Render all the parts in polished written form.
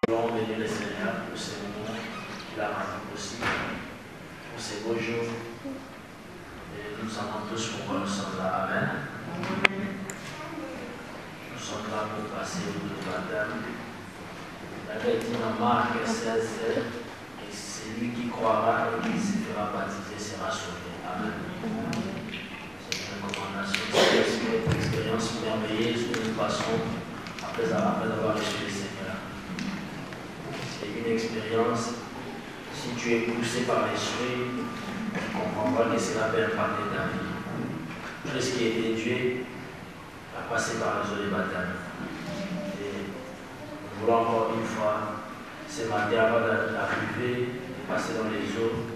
voulons bénir le Seigneur pour ces moments qu'il a rendus possibles, pour ces beaux jours. Et nous savons tous pourquoi nous sommes là. Amen. Nous sommes là pour passer au bout du baptême. Il avait dit dans Marc 16, et celui qui croira et qui se fera baptiser sera sauvé. Amen. C'est une recommandation. C'est une expérience merveilleuse que nous passons après avoir reçu le Seigneur. C'est une expérience, si tu es poussé par l'esprit, tu comprendras que cela peut impacter ta vie. Tout ce qui est déduit à passer par les eaux de baptême. Et nous voulons encore une fois, ce matin, avant d'arriver, de passer dans les eaux,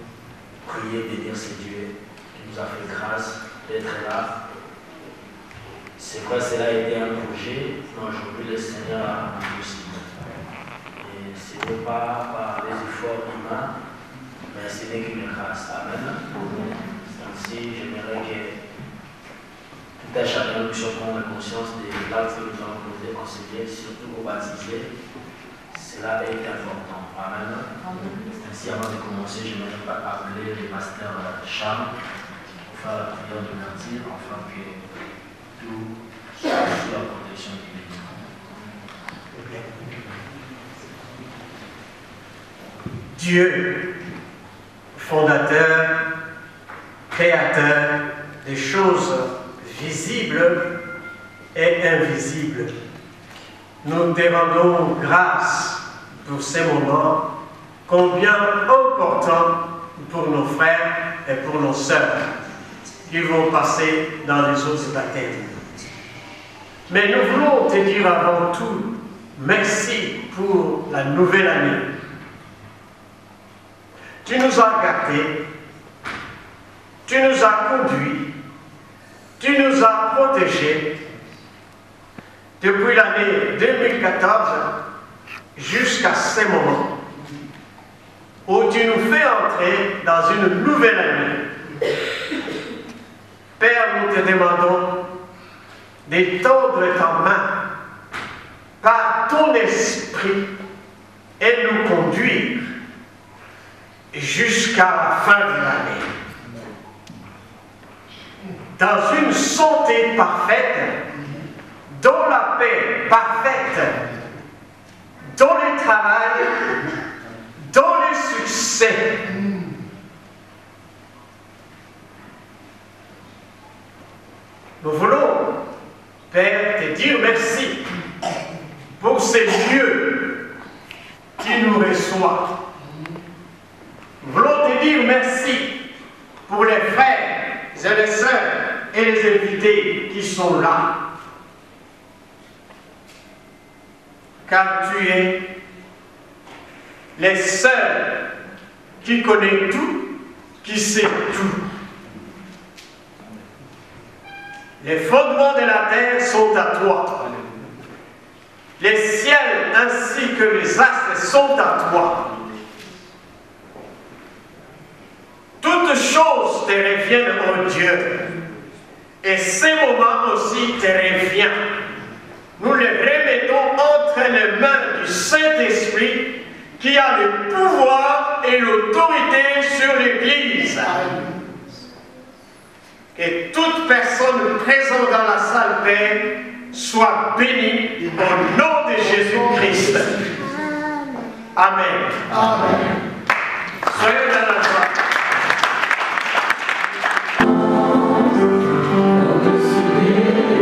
prier, bénir ce Dieu qui nous a fait grâce d'être là. C'est quoi, cela a été un projet, mais aujourd'hui le Seigneur a rendu possible. Et ce n'est pas par les efforts humains, mais ce n'est qu'une grâce. Amen. C'est un ici, j'aimerais que tout un chacun nous puissions prendre conscience des actes que nous avons posés, enseigner, surtout aux baptisés. Cela est important. Amen. Ainsi, avant de commencer, j'aimerais appeler les masters Cham pour faire la prière de martyr, afin que tout soit sous la protection divine. Dieu, fondateur, créateur des choses visibles et invisibles, nous te rendons grâce pour ces moments combien importants pour nos frères et pour nos sœurs qui vont passer dans les eaux du baptême. Mais nous voulons te dire avant tout merci pour la nouvelle année. Tu nous as gardés, tu nous as conduits, tu nous as protégés depuis l'année 2014 jusqu'à ce moment où tu nous fais entrer dans une nouvelle année. Père, nous te demandons d'étendre ta main par ton esprit et nous conduire jusqu'à la fin de l'année. Dans une santé parfaite, dans la paix parfaite, dans le travail, dans le succès. Nous voulons, Père, te dire merci pour ces lieux qui nous reçoivent. Nous voulons te dire merci pour les frères et les sœurs et les invités qui sont là. Car tu es les seuls qui connaissent tout, qui sait tout. Les fondements de la terre sont à toi. Les ciels ainsi que les astres sont à toi. Toutes choses te reviennent, mon Dieu. Et ces moments aussi te reviennent. Nous les remettons entre les mains du Saint-Esprit qui a le pouvoir et l'autorité sur l'Église. Que toute personne présente dans la salle, Père, soit bénie au nom de Jésus-Christ. Amen. Amen. Soyez dans la joie. Yeah.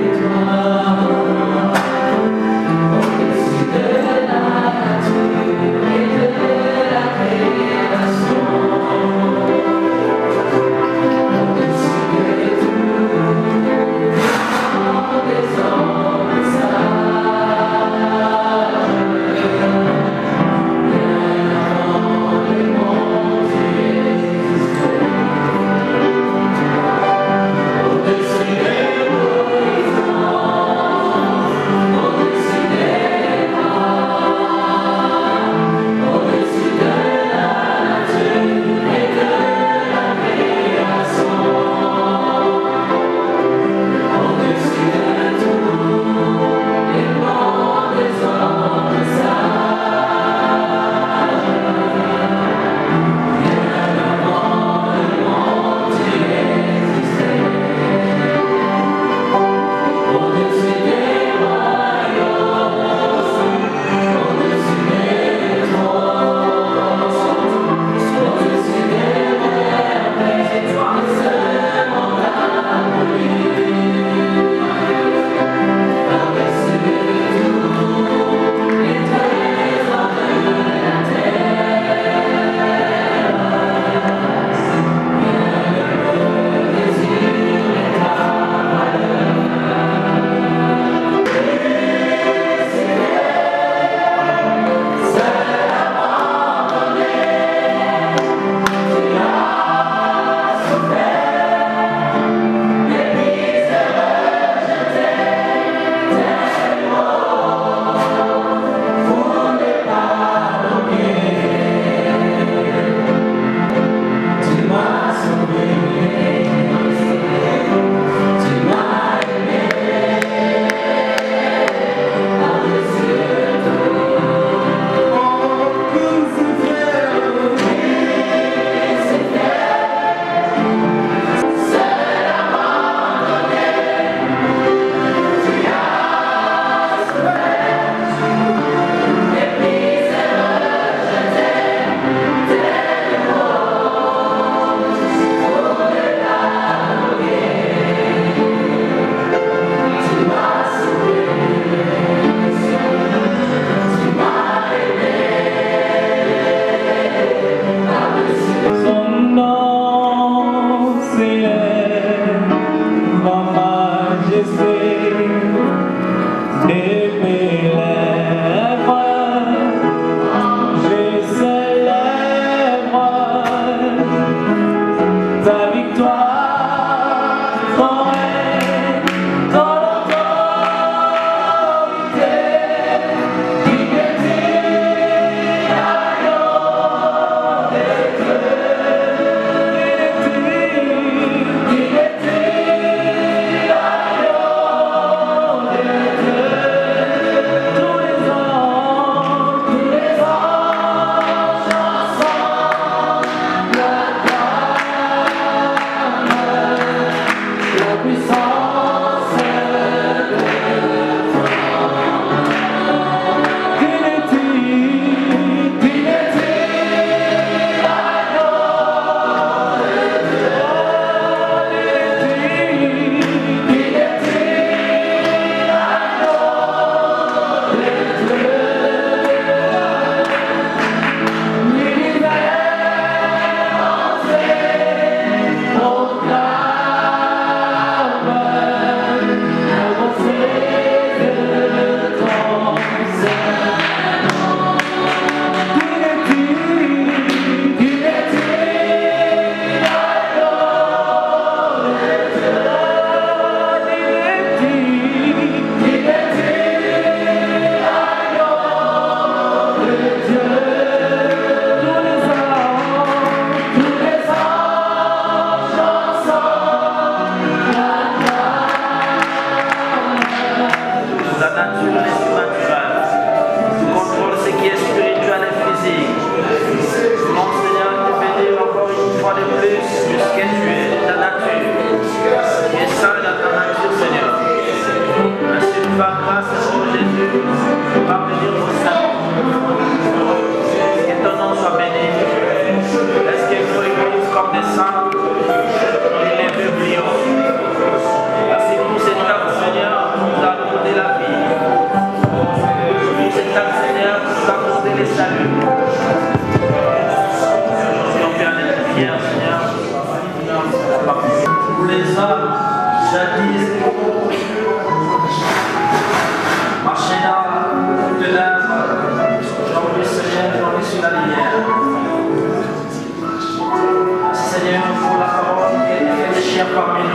Seigneur parmi nous.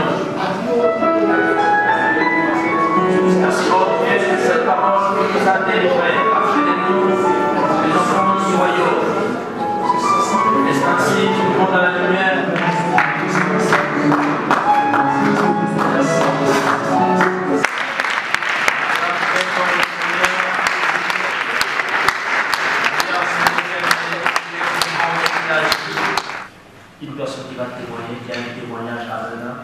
Jusqu'à ce que cette parole nous a délivrés, de nous, les enfants du royaume. C'est ainsi que nous dans la lumière. Une personne qui va témoigner, qui a un témoignage à venir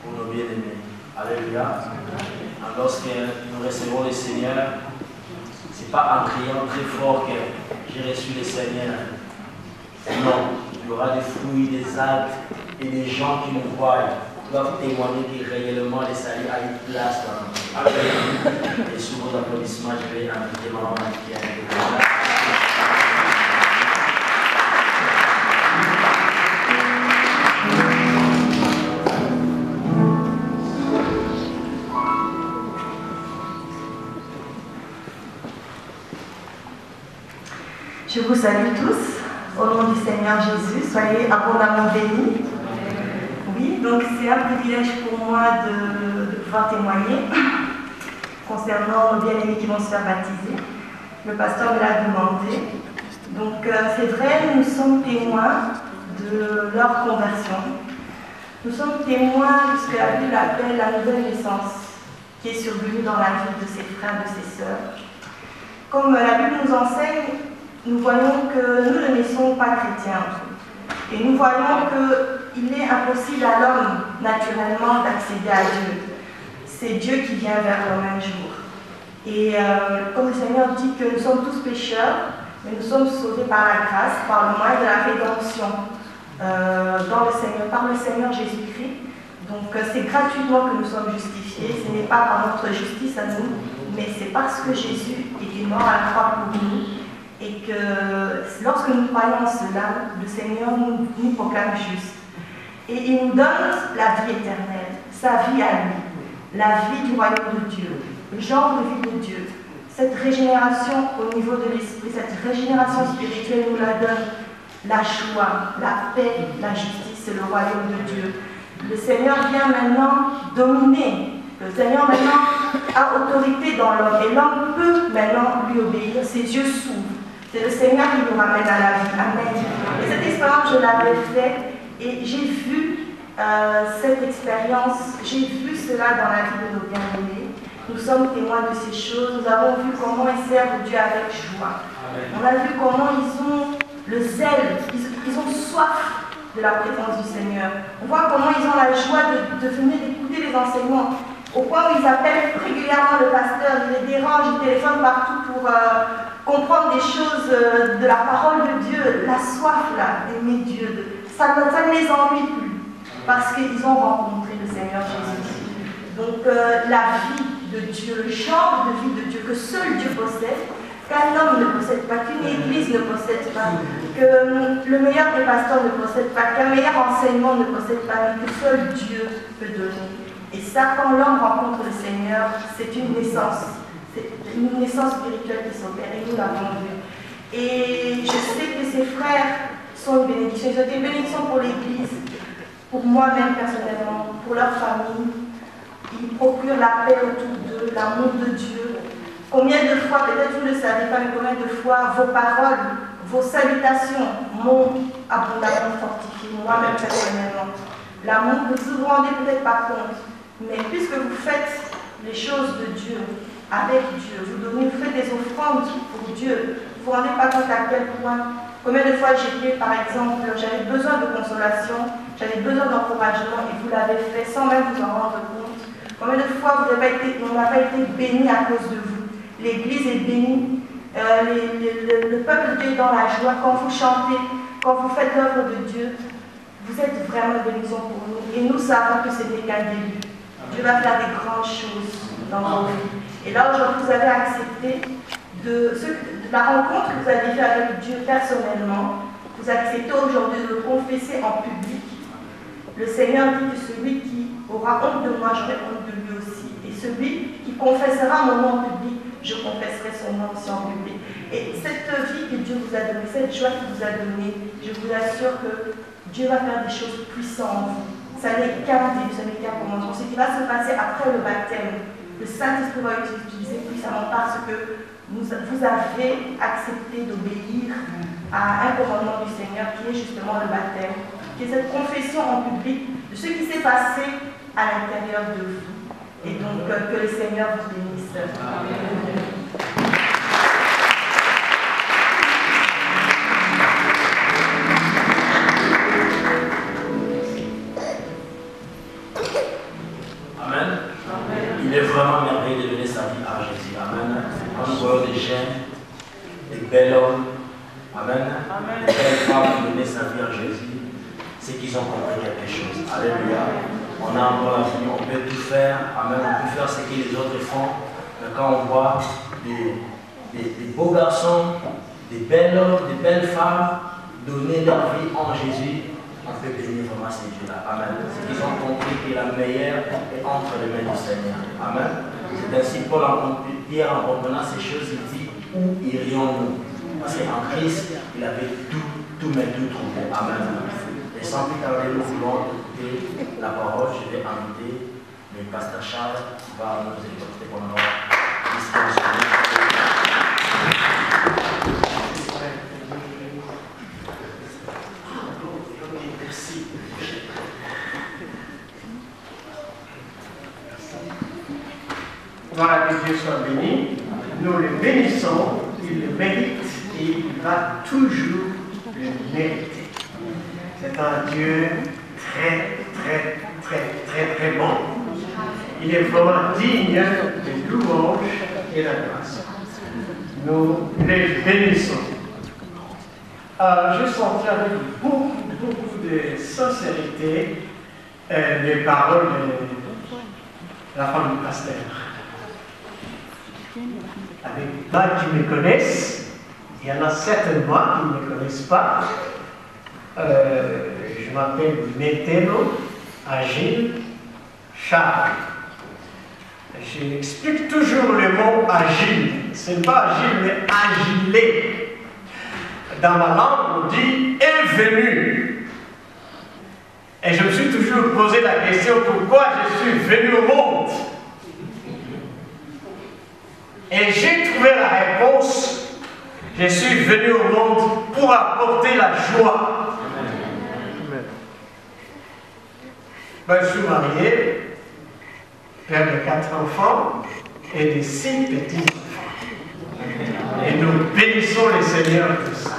pour nos bien-aimés. Alléluia. Lorsque nous recevons le Seigneur, ce n'est pas en criant très fort que j'ai reçu le Seigneur. Non, il y aura des fruits, des actes et des gens qui nous voient, qui doivent témoigner que réellement le salut a une place dans notre vie. Et sous vos applaudissements, je vais inviter maman qui a un témoignage. Je vous salue tous, au nom du Seigneur Jésus, soyez abondamment bénis. Oui, donc c'est un privilège pour moi de pouvoir témoigner concernant nos bien-aimés qui vont se faire baptiser. Le pasteur me l'a demandé. Donc c'est vrai, nous sommes témoins de leur conversion. Nous sommes témoins de ce que la Bible appelle la nouvelle naissance qui est survenue dans la vie de ses frères, de ses sœurs. Comme la Bible nous enseigne, nous voyons que nous ne naissons pas chrétiens. Et nous voyons qu'il est impossible à l'homme, naturellement, d'accéder à Dieu. C'est Dieu qui vient vers l'homme un jour. Et comme le Seigneur dit que nous sommes tous pécheurs, mais nous sommes sauvés par la grâce, par le moyen de la rédemption par le Seigneur Jésus-Christ. Donc c'est gratuitement que nous sommes justifiés. Ce n'est pas par notre justice à nous, mais c'est parce que Jésus était mort à la croix pour nous. Et que lorsque nous croyons en cela, le Seigneur nous proclame juste. Et il nous donne la vie éternelle, sa vie à lui, la vie du royaume de Dieu, le genre de vie de Dieu. Cette régénération au niveau de l'esprit, cette régénération spirituelle nous la donne la joie, la paix, la justice et le royaume de Dieu. Le Seigneur vient maintenant dominer. Le Seigneur maintenant a autorité dans l'homme et l'homme peut maintenant lui obéir. Ses yeux s'ouvrent. C'est le Seigneur qui nous ramène à la vie. Amen. Et cette expérience, je l'avais faite et j'ai vu cette expérience, j'ai vu cela dans la vie de nos bien-aimés. Nous sommes témoins de ces choses. Nous avons vu comment ils servent Dieu avec joie. Amen. On a vu comment ils ont le zèle, ils ont soif de la présence du Seigneur. On voit comment ils ont la joie de venir écouter les enseignements. Au point où ils appellent régulièrement le pasteur, ils les dérangent, ils téléphonent partout pour comprendre des choses de la parole de Dieu, la soif d'aimer Dieu. Ça ne les ennuie plus, parce qu'ils ont rencontré le Seigneur Jésus. Donc la vie de Dieu, le genre de vie de Dieu que seul Dieu possède, qu'un homme ne possède pas, qu'une église ne possède pas, que le meilleur des pasteurs ne possède pas, qu'un meilleur enseignement ne possède pas, mais que seul Dieu peut donner. Et ça, quand l'homme rencontre le Seigneur, c'est une naissance. C'est une naissance spirituelle qui s'opère et nous l'avons vu. Et je sais que ces frères sont une bénédiction. Ils ont été une bénédiction pour l'Église, pour moi-même personnellement, pour leur famille. Ils procurent la paix autour d'eux, l'amour de Dieu. Combien de fois, peut-être vous ne le savez pas, mais combien de fois vos paroles, vos salutations m'ont abondamment fortifié, moi-même personnellement. L'amour, vous ne vous rendez peut-être pas compte, mais puisque vous faites les choses de Dieu, avec Dieu, vous faites des offrandes pour Dieu, vous ne vous rendez pas compte à quel point, combien de fois j'étais, par exemple, j'avais besoin de consolation, j'avais besoin d'encouragement, et vous l'avez fait sans même vous en rendre compte. Combien de fois on n'a pas été béni à cause de vous. L'Église est bénie, le peuple de Dieu est dans la joie. Quand vous chantez, quand vous faites l'œuvre de Dieu, vous êtes vraiment une bénédiction pour nous. Et nous savons que ce n'est qu'un début. Dieu va faire des grandes choses dans vos vies. Et là, aujourd'hui, vous avez accepté de la rencontre que vous avez faite avec Dieu personnellement. Vous acceptez aujourd'hui de le confesser en public. Le Seigneur dit que celui qui aura honte de moi, j'aurai honte de lui aussi. Et celui qui confessera mon nom en public, je confesserai son nom aussi en public. Et cette vie que Dieu vous a donnée, cette joie qu'il vous a donnée, je vous assure que Dieu va faire des choses puissantes en vous. ça n'est qu'un début, ça n'est qu'un commencement. Ce qui va se passer après le baptême, le Saint-Esprit va être utilisé puissamment parce que vous avez accepté d'obéir à un commandement du Seigneur qui est justement le baptême, qui est cette confession en public de ce qui s'est passé à l'intérieur de vous. Et donc, que le Seigneur vous bénisse. Amen. Il est vraiment merveilleux de donner sa vie à Jésus. Amen. Quand nous voyons des jeunes, des bels hommes, amen, des belles femmes donner sa vie à Jésus, c'est qu'ils ont compris quelque chose. Alléluia. On a encore la vie, on peut tout faire. Amen. On peut faire ce que les autres font. Mais quand on voit des beaux garçons, des belles hommes, des belles femmes donner leur vie en Jésus, on peut bénir vraiment ces dieux-là. Amen. C'est qu'ils ont compris que la meilleure est entre les mains du Seigneur. Amen. C'est ainsi que Pierre, en comprenant ces choses, il dit où irions-nous? Parce qu'en Christ, il avait tout trouvé. Amen. Et sans plus tarder, nous voulons écouter la parole. Je vais inviter le pasteur Charles qui va nous écouter pendant 10-15 minutes. Voilà, que Dieu soit béni. Nous le bénissons, il le mérite et il va toujours le mériter. C'est un Dieu très bon. Il est vraiment digne de louange et d'adoration. Nous les bénissons. J'ai senti avec beaucoup de sincérité les paroles de la femme du pasteur. Avec pas qui me connaissent, il y en a certainement qui ne me connaissent pas. Je m'appelle Métélo Agile Charles. J'explique toujours le mot agile. Ce n'est pas agile, mais agilé. Dans ma langue, on dit est venu. Et je me suis toujours posé la question pourquoi je suis venu au monde. Et j'ai trouvé la réponse. Je suis venu au monde pour apporter la joie. Amen. Ben, je suis marié, père de 4 enfants et de 6 petits-enfants. Et nous bénissons le Seigneur pour ça.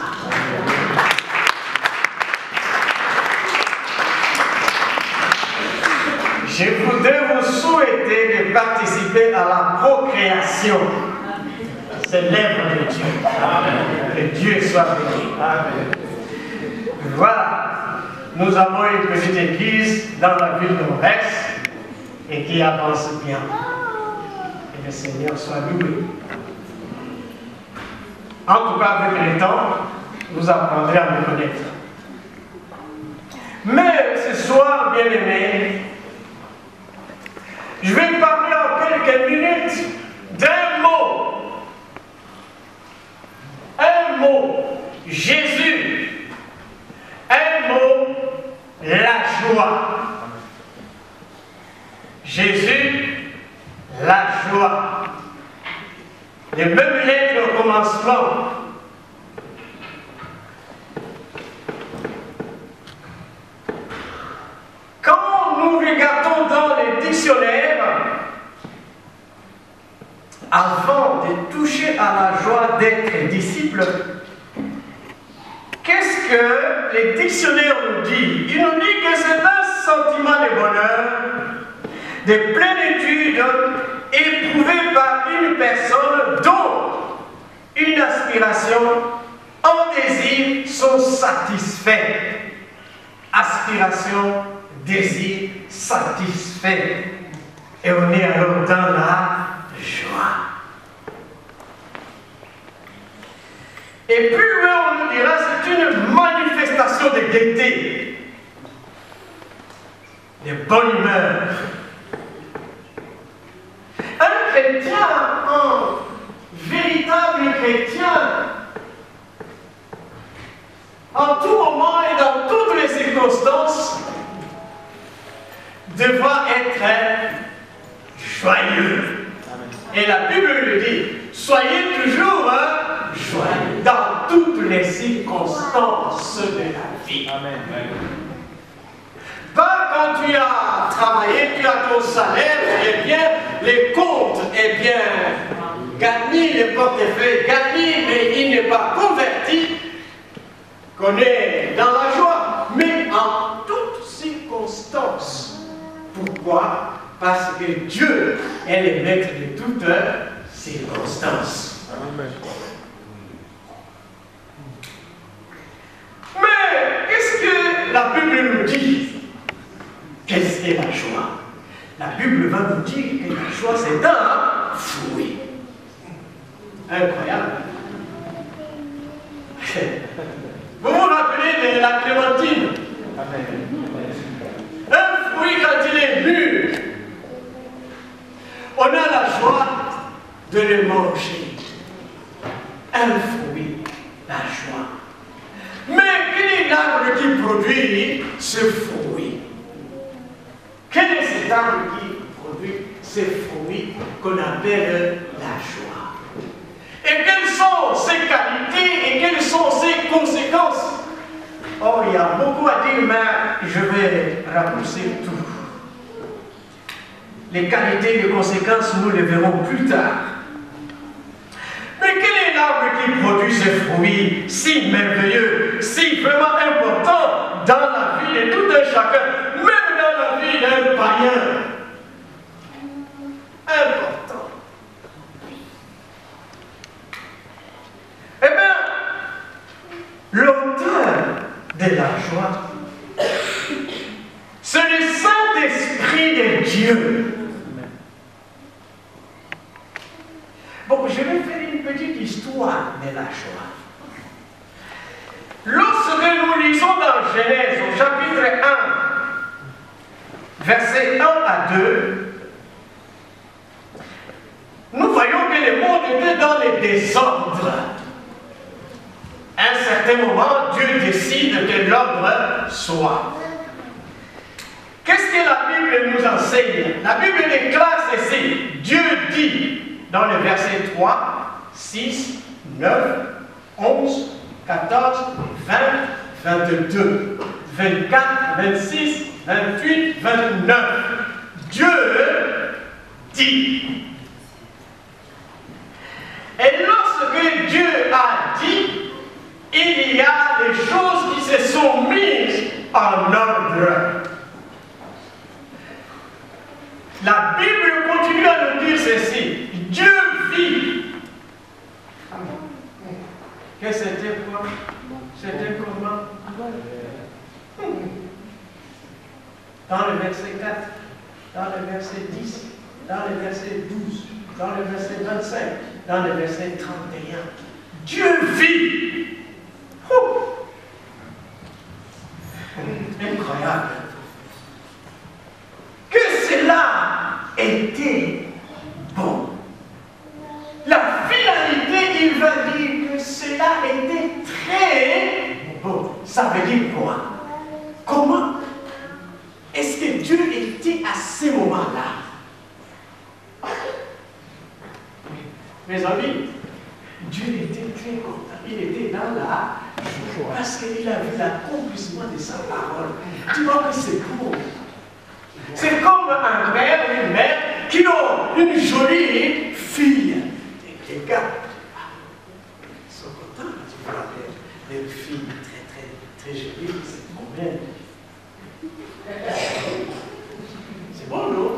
Je voudrais vous souhaiter de participer à la procréation. C'est l'œuvre de Dieu. Amen. Que Dieu soit béni. Amen. Voilà. Nous avons une petite église dans la ville de Rex et qui avance bien. Que le Seigneur soit loué. En tout cas, avec le temps, vous apprendrez à me connaître. Mais ce soir, bien aimé, je vais parler en quelques minutes d'un mot. Un mot, Jésus. Un mot, la joie. Jésus, la joie. Les mêmes lettres au commencement. Quand nous regardons dans les dictionnaires, avant de toucher à la joie d'être disciple, qu'est-ce que les dictionnaires nous disent? Ils nous disent que c'est un sentiment de bonheur, de plénitude éprouvé par une personne dont une aspiration, un désir sont satisfaits. Aspiration, désir, satisfait. Et on est alors dans la joie. Et plus loin, on nous dira, c'est une manifestation de gaieté, de bonne humeur. Un chrétien, un véritable chrétien, en tout moment et dans toutes les circonstances, joyeux. Et la Bible le dit, soyez toujours joyeux dans toutes les circonstances de la vie. Amen. Pas quand tu as travaillé, tu as ton salaire, tu es bien, les comptes est bien garni, les portefeuilles garnis, mais il n'est pas converti, qu'on est dans la joie, mais en toutes circonstances. Pourquoi? Parce que Dieu est le maître de toutes circonstances. Amen. Mais qu'est-ce que la Bible nous dit? Qu'est-ce qu'est la joie? La Bible va nous dire que la joie c'est un fruit. Incroyable. Vous vous rappelez de la clémentine? Un fruit quand il est mûr, on a la joie de le manger. Un fruit, la joie. Mais quel est l'arbre qui produit ce fruit? Quel est cet arbre qui produit ce fruit qu'on appelle la joie? Et quelles sont ses qualités et quelles sont ses conséquences? Oh, il y a beaucoup à dire, mais je vais raccourcir tout. Les qualités et les conséquences, nous les verrons plus tard. Mais quel est l'arbre qui produit ce fruit si merveilleux, si vraiment important dans la vie de tout un chacun, même dans la vie d'un païen? Important. Eh bien, l'auteur de la joie, c'est le Saint-Esprit de Dieu. Bon, je vais faire une petite histoire de la joie. Lorsque nous lisons dans Genèse, au chapitre 1, versets 1 à 2, nous voyons que le monde était dans le désordre. À un certain moment, Dieu décide que l'ordre soit. Qu'est-ce que la Bible nous enseigne? La Bible déclare ceci. Dieu dit dans le verset 3, 6, 9, 11, 14, 20, 22, 24, 26, 28, 29. Dieu dit. Et lorsque Dieu a dit, il y a des choses qui se sont mises en ordre. La Bible continue à nous dire ceci. Dieu vit. Que c'était quoi? C'était comment? Dans le verset 4, dans le verset 10, dans le verset 12, dans le verset 25, dans le verset 31. Dieu vit. Incroyable. Que cela était bon. La finalité, il va dire que cela était très bon. Ça veut dire quoi? Comment est-ce que Dieu était à ce moment-là? Mes amis, Dieu était très content. Il était dans la joie parce qu'il a vu l'accomplissement de sa parole. Tu vois que c'est beau. C'est comme un père et une mère qui ont une jolie fille. Et les gars, ils sont contents quand tu vois les filles très jolies. C'est combien? C'est bon, non?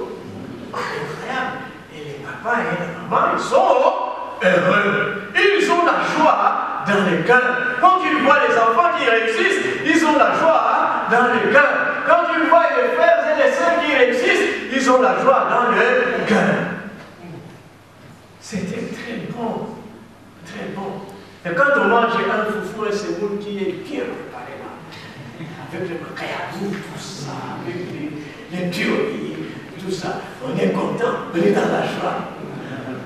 Incroyable. Et les papas et les mamans, ils sont heureux. Ils ont la joie dans le cœur. Quand ils voient les enfants qui réussissent, ils ont la joie dans le cœur. Quand ils voient les frères et les sœurs qui réussissent, ils ont la joie dans le cœur. C'était très bon. Très bon. Et quand on mange un foufou et semoule qui est bien préparé là, avec le macayabou, tout ça, avec les purées, tout ça, on est content, on est dans la joie.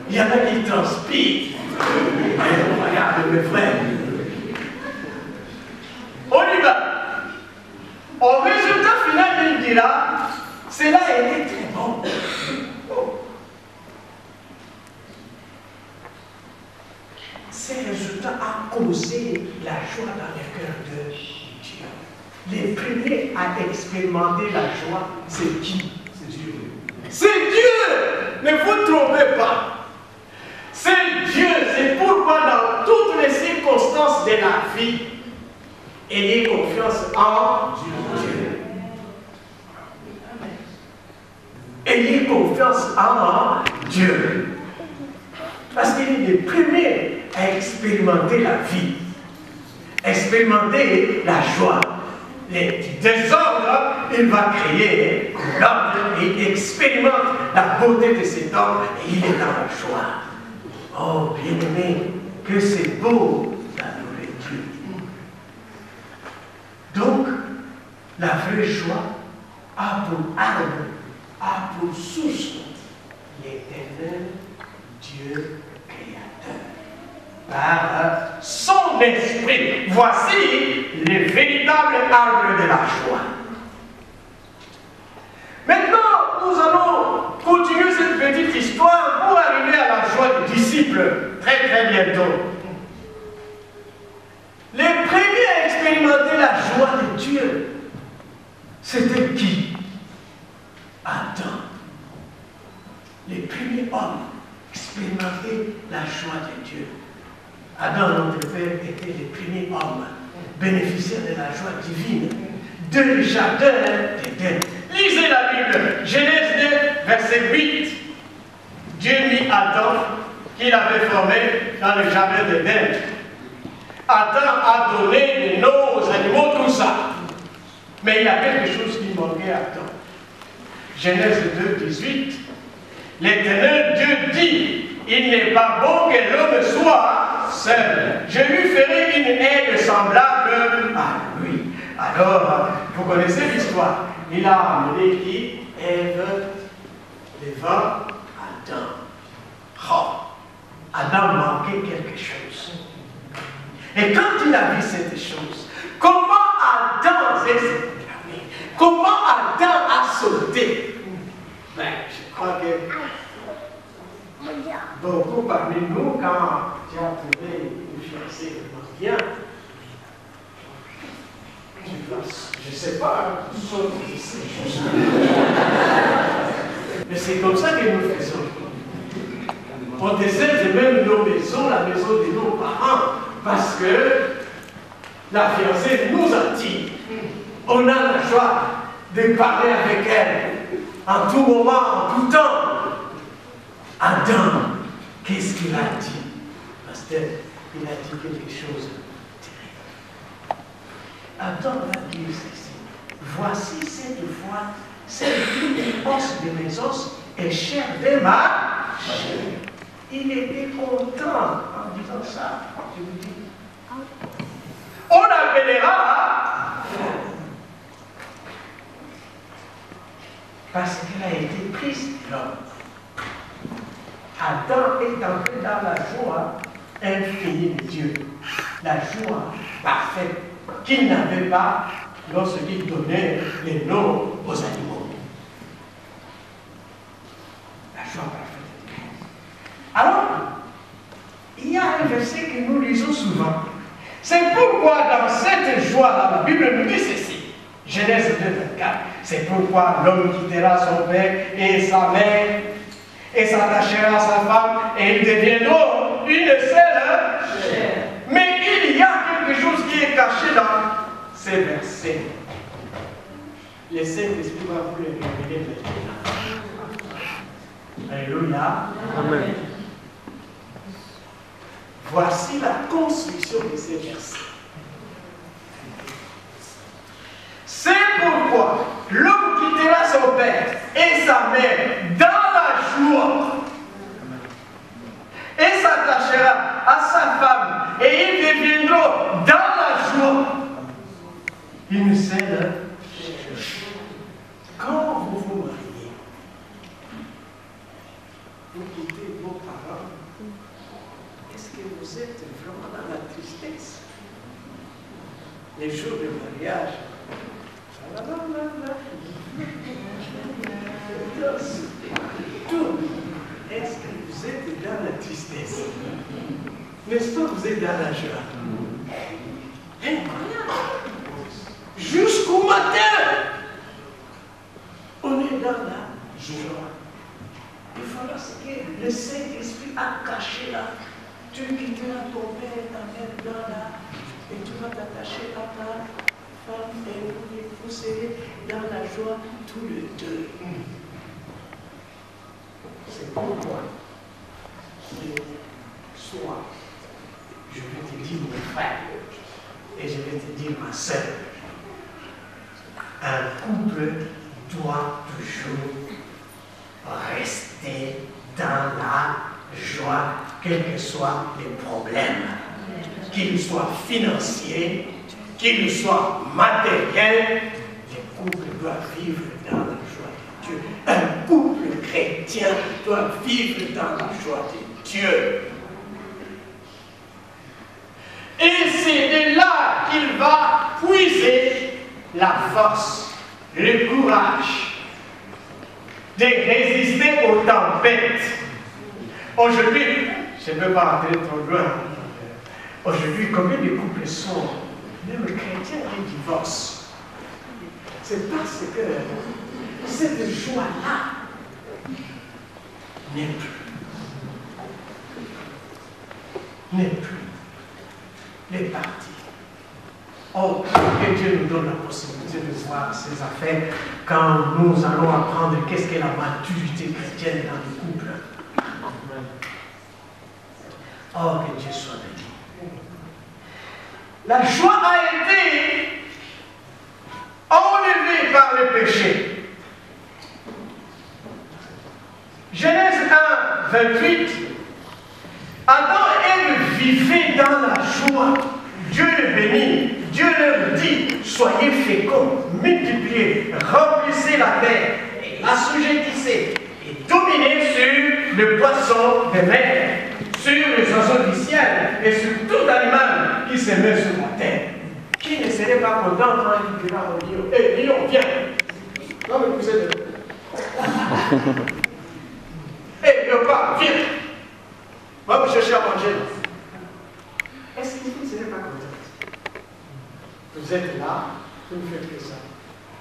Il y en a qui transpirent. Incroyable, mes frères. On y va. Au résultat final, il dira, cela a été très bon. ces résultats ont causé la joie dans le cœur de Dieu. Les premiers à expérimenter la joie, c'est qui? C'est Dieu. C'est Dieu! Ne vous trompez pas. C'est Dieu. C'est pourquoi dans toutes les circonstances de la vie, ayez confiance en Dieu. Ayez confiance en Dieu. Parce qu'il est le premier à expérimenter la vie, expérimenter la joie. Les désordres, il va créer l'ordre et expérimente la beauté de cet homme et il est dans la joie. Oh, bien-aimé, que c'est beau d'adorer Dieu. Donc, la vraie joie a pour arbre, a pour source l'éternel Dieu créateur. Par son esprit. Voici le véritable arbre de la joie. Maintenant, nous allons continuer cette petite histoire pour arriver à la joie des disciples très très bientôt. Les premiers à expérimenter la joie de Dieu, c'était qui? Adam. Les premiers hommes expérimentaient la joie de Dieu. Adam, notre Père, était le premier homme bénéficiaire de la joie divine de jardin d'Éden. Lisez la Bible, Genèse 2, verset 8. Dieu mit Adam, qu'il avait formé dans le jardin d'Éden. Adam a donné des noms aux animaux, tout ça. Mais il y a quelque chose qui manquait à Adam. Genèse 2, 18. L'Éternel Dieu dit, il n'est pas bon que l'homme soit seul. Je lui ferai une aide semblable à lui. Alors, vous connaissez l'histoire. Il a amené qui? Ève devant Adam. Oh, Adam manquait quelque chose. Et quand il a vu cette chose, comment Adam s'est exclamé? Comment Adam a sauté? Ben, je crois que beaucoup parmi nous, quand tu as trouvé une fiancée vraiment bien, je ne sais pas, tu sautes ici. Mais c'est comme ça que nous faisons. On déserte même nos maisons, la maison de nos parents, parce que la fiancée nous attire. On a la joie de parler avec elle en tout moment, en tout temps. Adam, qu'est-ce qu'il a dit? Pasteur, il a dit quelque chose de terrible. Adam va dire ceci. Voici cette fois, celle qui est os de mes os et chair de ma chair. Il était content en disant ça. Je vous dis. On l'appellera parce qu'elle a été prise de l'homme. Adam est entré dans la joie infinie de Dieu, la joie parfaite qu'il n'avait pas lorsqu'il donnait les noms aux animaux. La joie parfaite de Dieu. Alors, il y a un verset que nous lisons souvent. C'est pourquoi dans cette joie-là, la Bible nous dit ceci. Genèse 2, 24. C'est pourquoi l'homme quittera son père et sa mère et s'attachera à sa femme et ils deviendront une seule chair. Mais il y a quelque chose qui est caché dans ces versets. Le Saint-Esprit va vous le révéler maintenant. Alléluia. Amen. Voici la construction de ces versets. C'est pourquoi l'homme quittera son père et sa mère dans la joie et s'attachera à sa femme et ils deviendront dans la joie une seule chair. Quand vous vous mariez, vous quittez vos parents, est-ce que vous êtes vraiment dans la tristesse? Les jours de mariage, est-ce que vous êtes dans la tristesse? N'est-ce pas, vous êtes dans la joie? Incroyable. Jusqu'au matin, on est dans la joie. Il faut que le Saint-Esprit a caché là. Tu quitteras ton père et ta mère dans là, et tu vas t'attacher à ta femme et vous serez dans la joie tous les deux. C'est pourquoi ce soir, je vais te dire mon frère et je vais te dire ma soeur, un couple doit toujours rester dans la joie, quels que soient les problèmes, qu'ils soient financiers, qu'ils soient matériels, les couples doivent vivre dans la joie de Dieu. Un couple chrétien doit vivre dans la joie de Dieu. Et c'est de là qu'il va puiser la force, le courage de résister aux tempêtes. Aujourd'hui, je ne veux pas aller trop loin. Aujourd'hui, combien de couples sont, même chrétiens, qui divorcent? C'est parce que cette joie-là n'est plus. Les partis. Oh, que Dieu nous donne la possibilité de voir ces affaires quand nous allons apprendre qu'est-ce qu'est la maturité chrétienne dans le couple. Oh, que Dieu soit béni. La joie a été enlevée par le péché. Genèse 1, 28. Adam et Ève vivaient dans la joie. Dieu les bénit. Dieu leur dit, soyez féconds, multipliez, remplissez la terre, et l'assujettissez, et dominez sur le poisson des mers, sur les oiseaux du ciel, et sur tout animal qui se met sur la terre. Qui ne serait pas content quand il dira au lion, hé, lion, viens. Non, mais vous êtes... Hé, léopard, viens. Va vous chercher à manger. Est-ce que vous ne serez pas content? Vous êtes là, vous ne faites que ça.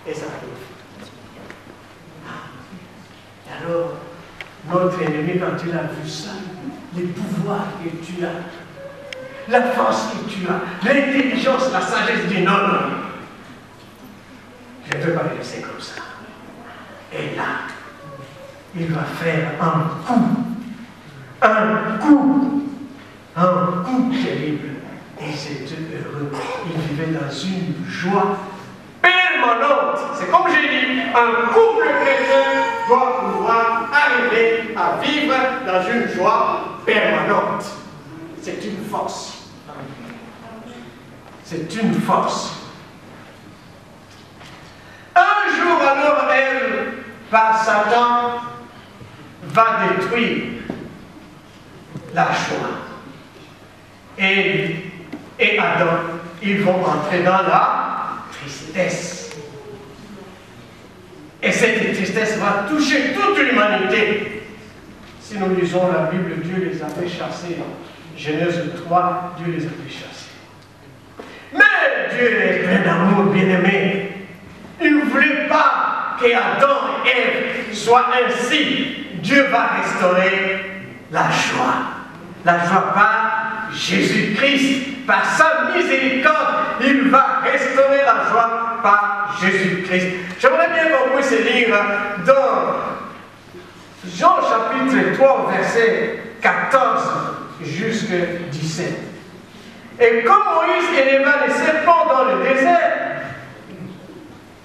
Et ça arrive. Et alors, notre ennemi, quand il a vu ça, les pouvoirs que tu as, la force que tu as, l'intelligence, la sagesse dit non, non. Je ne peux pas le laisser comme ça. Et là, il va faire un coup terrible. Et c'était heureux. Il vivait dans une joie permanente. C'est comme j'ai dit, un couple chrétien doit pouvoir arriver à vivre dans une joie permanente. C'est une force. C'est une force. Un jour alors, elle, par Satan, va détruire la joie. Et Adam, ils vont entrer dans la tristesse. Et cette tristesse va toucher toute l'humanité. Si nous lisons la Bible, Dieu les avait chassés. Genèse 3, Dieu les avait chassés. Mais Dieu est plein d'amour, bien-aimé. Il ne voulait pas qu'Adam et Ève soient ainsi. Dieu va restaurer la joie. La joie par Jésus-Christ. Par sa miséricorde, il va restaurer la joie par Jésus-Christ. J'aimerais bien qu'on puisse lire dans Jean chapitre 3, verset 14 jusqu'à 17. Et comme Moïse éleva les serpents dans le désert,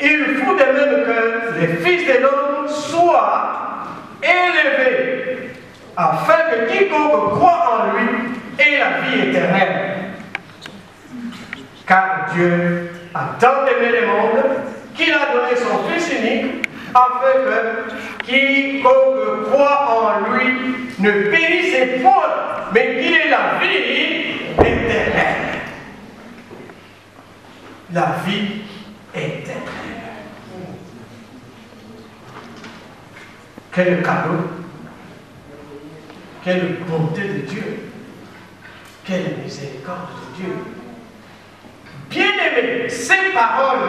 il faut de même que les fils de l'homme soient élevés, afin que quiconque croit en lui ait la vie éternelle. Car Dieu a tant aimé le monde qu'il a donné son Fils unique, afin que quiconque croit en lui ne périsse point, mais qu'il ait la vie éternelle. La vie éternelle. Quel cadeau, quelle bonté de Dieu, Quelle miséricorde de Dieu! Bien-aimés, ces paroles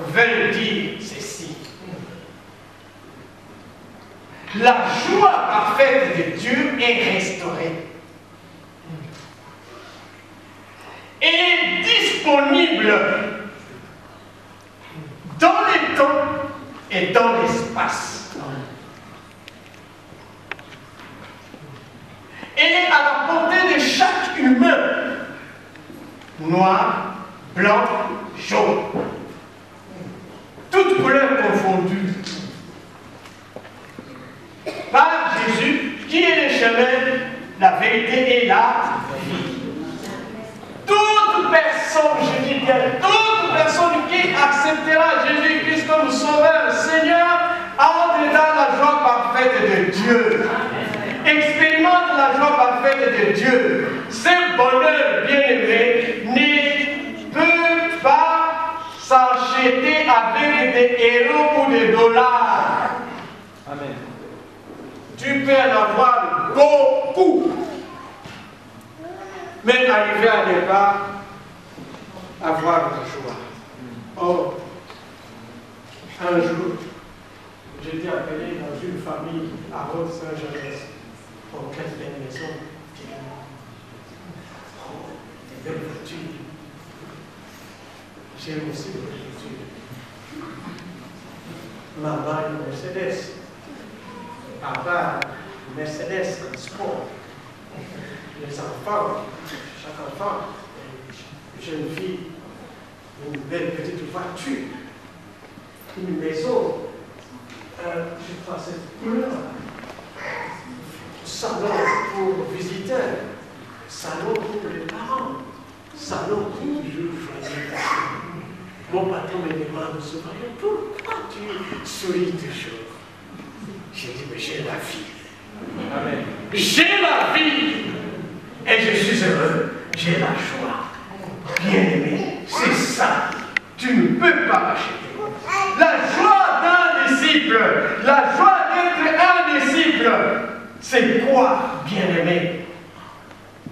veulent dire ceci. La joie parfaite de Dieu est restaurée. Elle est disponible dans le temps et dans l'espace. Elle est à la portée de chaque humain. Noir, blanc, jaune. Toutes couleurs confondues. Par Jésus, qui est le chemin, la vérité et la vie. Toute personne, je dis bien, toute personne qui acceptera Jésus-Christ comme sauveur, Seigneur, entre dans la joie parfaite de Dieu. Expérimente la joie parfaite de Dieu. Ce bonheur bien-aimé ne peut pas s'acheter avec des euros ou des dollars. Amen. Tu peux en avoir beaucoup. Mais arriver à ne pas avoir la joie. Oh, un jour, j'étais appelé dans une famille à Haute-Saint-Jean. Oh, quelle belle maison. Oh, des belles voitures. J'aime aussi les voitures. Maman, une Mercedes. Papa, une Mercedes, un sport. Les enfants, chaque enfant, une jeune fille, une belle petite voiture, une maison, je crois cette couleur, salon pour visiteurs, salon pour les parents, salon toujours joyeux. Mon patron me demande souvent, pourquoi tu souris toujours? J'ai dit, mais j'ai la vie. Amen. J'ai la vie. Et je suis heureux, j'ai la joie. Bien-aimé, c'est ça. Tu ne peux pas acheter. La joie d'un disciple, la joie d'être un disciple, c'est quoi, bien-aimé?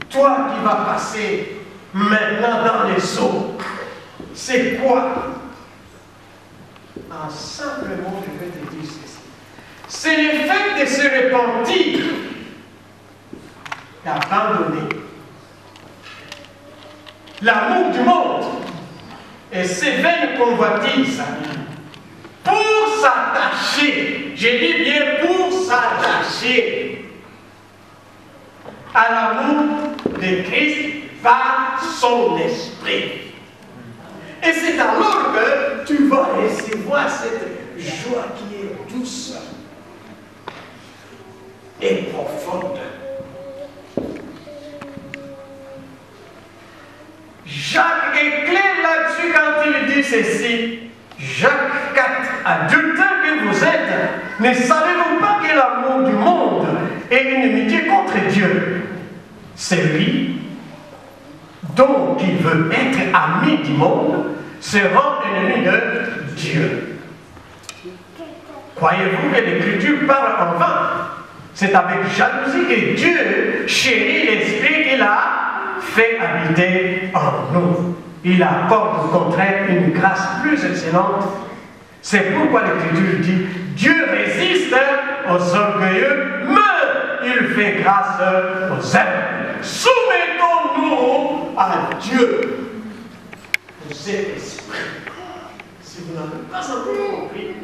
Toi qui vas passer maintenant dans les eaux, c'est quoi? Simplement, je vais te dire ceci. C'est le fait de se repentir, d'abandonner l'amour du monde et ses vaines convoitises pour s'attacher, je dis bien pour s'attacher à l'amour de Christ par son esprit. Et c'est alors que tu vas recevoir cette joie qui est douce et profonde. Jacques est clair là-dessus quand il dit ceci. Jacques 4, adultes que vous êtes, ne savez-vous pas que l'amour du monde est une inimitié contre Dieu? Celui donc qui veut être ami du monde se rend ennemi de Dieu. Croyez-vous que l'Écriture parle en vain? C'est avec jalousie que Dieu chérit l'esprit qu'il a fait habiter en nous. Il accorde au contraire une grâce plus excellente. C'est pourquoi l'Écriture dit Dieu résiste aux orgueilleux, mais il fait grâce aux humbles. Soumettons-nous à Dieu. Vous êtes esprit. Si vous n'avez pas encore compris,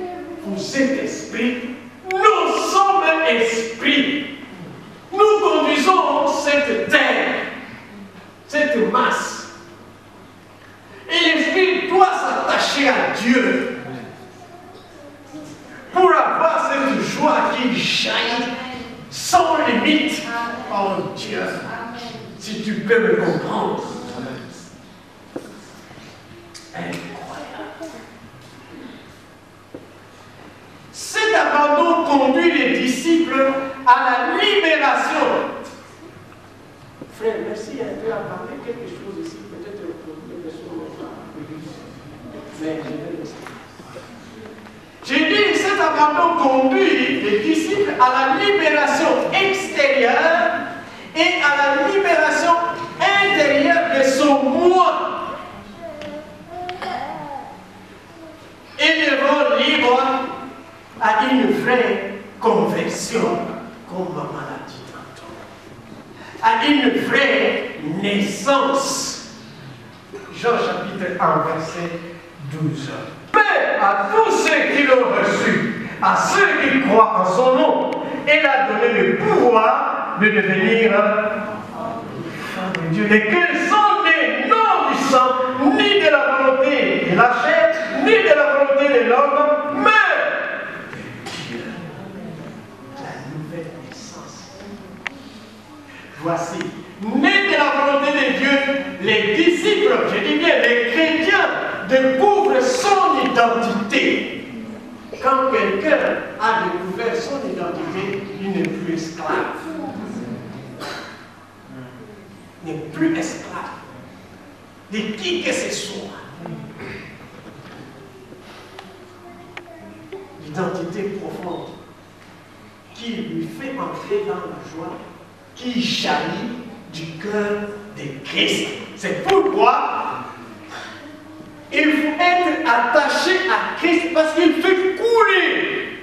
vous êtes esprit. Nous sommes esprit. Nous conduisons cette terre, cette masse. Et l'esprit doit s'attacher à Dieu pour avoir cette joie qui jaillit sans limite en Dieu. Si tu peux me comprendre. Incroyable. Cet abandon conduit les disciples à la libération. Frère, merci un peu à parler quelque chose ici, peut-être pour les personnes. Mais je vais laisser. J'ai dit, cet abandon conduit les disciples à la libération extérieure et à la libération pour moi. Et le rend libre à une vraie conversion, comme maman l'a dit tantôt, à une vraie naissance. Jean chapitre 1, verset 12. Mais à tous ceux qui l'ont reçu, à ceux qui croient en son nom, il a donné le pouvoir de devenir enfants de Dieu. Et qu'ils sont nés non du sang, ni de la volonté de la chair, ni de la volonté de l'homme, mais de Dieu. La nouvelle naissance. Voici, nés de la volonté de Dieu, les disciples, je dis bien les chrétiens, découvrent son identité. Quand quelqu'un a découvert son identité, il n'est plus esclave. Il n'est plus esclave de qui que ce soit. L'identité profonde qui lui fait entrer dans la joie, qui jaillit du cœur de Christ. C'est pourquoi il faut être attaché à Christ parce qu'il fait couler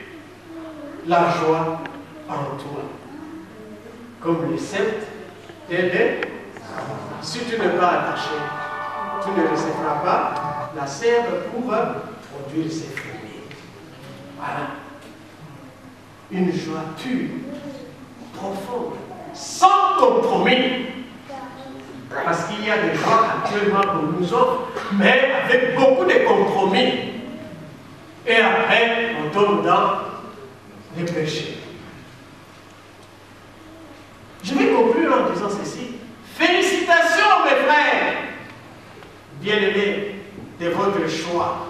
la joie en toi. Comme les sept et si tu n'es pas attaché, tu ne recevras pas la sève pour produire ses fruits. Voilà. Une joie pure, profonde, sans compromis. Parce qu'il y a des gens actuellement qu'on nous offre, mais avec beaucoup de compromis. Et après, on tombe dans les péchés. Je vais conclure en disant ceci. Félicitations mes frères, bien-aimés, de votre choix.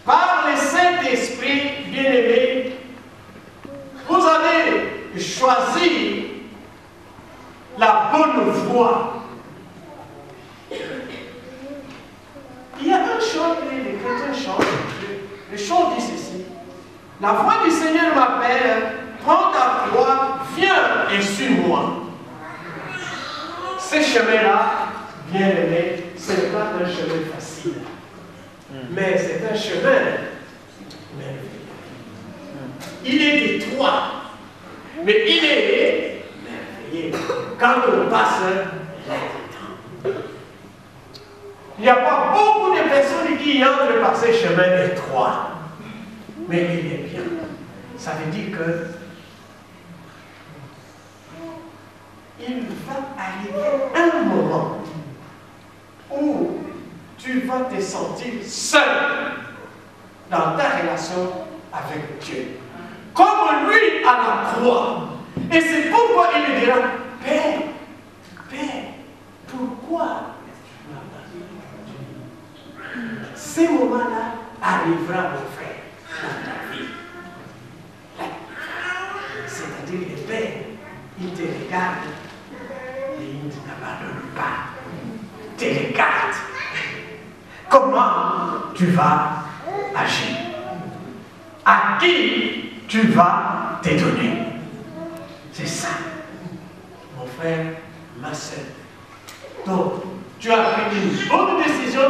Par le Saint-Esprit, bien-aimés, vous avez choisi la bonne voie. Il y a un chant que les chrétiens chantent. Le chant dit ceci. La voix du Seigneur m'appelle, prends ta croix, viens et suis-moi. Ce chemin-là, bien aimé, ce n'est pas un chemin facile. Mais c'est un chemin merveilleux. Il est étroit, mais il est merveilleux. Quand on passe là-dedans. Il n'y a pas beaucoup de personnes qui entrent par ces chemins étroits. Mais il est bien. Ça veut dire que il va arriver un moment où tu vas te sentir seul dans ta relation avec Dieu. Comme lui à la croix. Et c'est pourquoi il lui dira, Père, Père, pourquoi tu m'as pas dit? Ces moments-là arrivera, mon frère, dans ta vie. C'est-à-dire le Père, il te regarde et il ne t'abandonne pas. Il te regarde. Comment tu vas agir? À qui tu vas te donner? C'est ça, mon frère, ma soeur. Donc, tu as pris une bonne décision,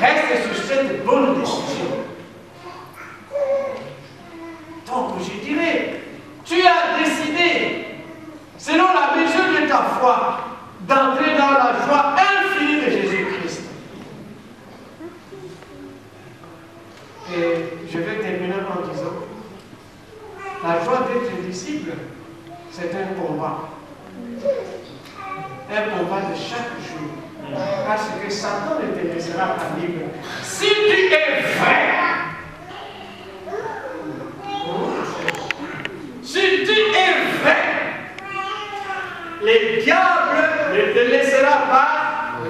reste sur cette bonne décision. Donc, je dirais, tu as décidé, selon la mesure de ta foi, d'entrer dans la joie infinie de Jésus-Christ. Et je vais terminer en disant, la joie d'être disciple, c'est un combat. Un combat de chaque jour. Parce que Satan ne te laissera pas libre. Si tu es vrai, si tu es vrai, le diable ne te laissera pas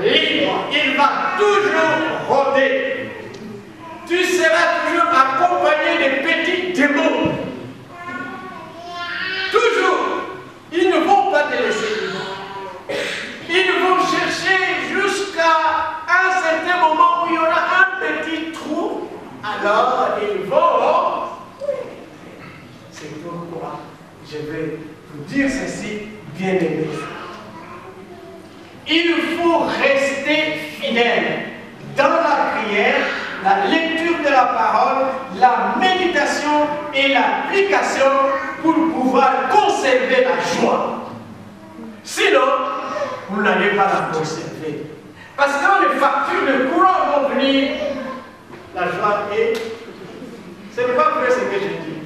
libre. Il va toujours rôder. Tu seras toujours accompagné de petits démons. Toujours. Ils ne vont pas te laisser libre. Ils vont chercher jusqu'à un certain moment où il y aura un petit trou. Alors ils vont. C'est pourquoi je vais vous dire ceci bien-aimés, il faut rester fidèle dans la prière, la lecture de la parole, la méditation et l'application pour pouvoir conserver la joie. Sinon, vous n'allez pas la conserver. Parce que quand les factures de courant vont venir, la joie est... Ce n'est pas vrai ce que je dis.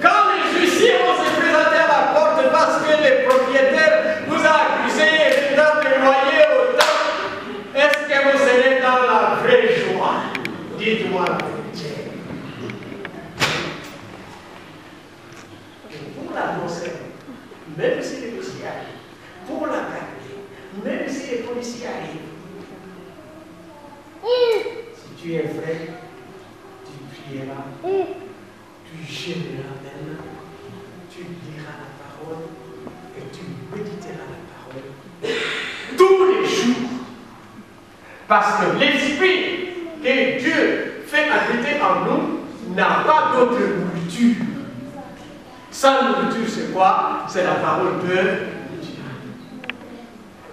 Quand les huissiers vont se présenter à la porte parce que le propriétaire vous a accusé et dans le loyer autant, est-ce que vous serez dans la vraie joie? Dites-moi la vérité. Pour la conserver, même si les policiers arrivent, pour la garder, même si les policiers arrivent, si tu es vrai, tu prieras, tu géreras même, tu liras la parole et tu méditeras la parole tous les jours. Parce que l'esprit que Dieu fait habiter en nous n'a pas d'autre nourriture. Sa nourriture, c'est quoi? C'est la parole de Dieu.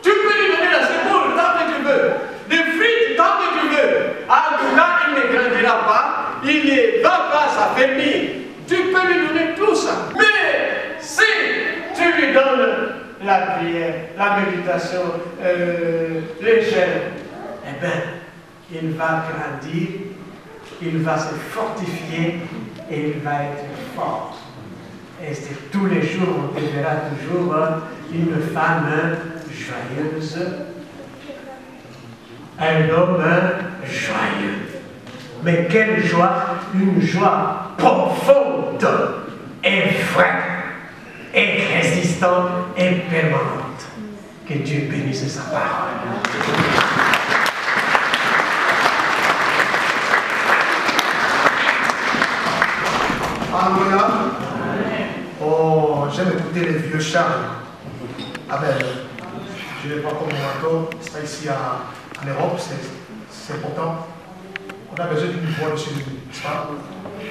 Tu peux lui donner la semoule tant que tu veux, des frites tant que tu veux. En tout cas, il ne grandira pas, il ne va pas s'affermir. Tu peux lui donner tout ça. Mais si tu lui donnes la prière, la méditation, les jeûnes, eh bien, il va grandir, il va se fortifier et il va être fort. Et c'est tous les jours, on te verra toujours une femme joyeuse, un homme joyeux. Mais quelle joie? Une joie profonde et vraie, et résistante et permanente. Que Dieu bénisse sa parole. Alléluia. Oh, j'aime écouter les vieux chants. Amen. Je ne vais pas comme mon c'est pas ici en Europe, c'est important. On a besoin d'une voix au-dessus de nous, n'est-ce pas?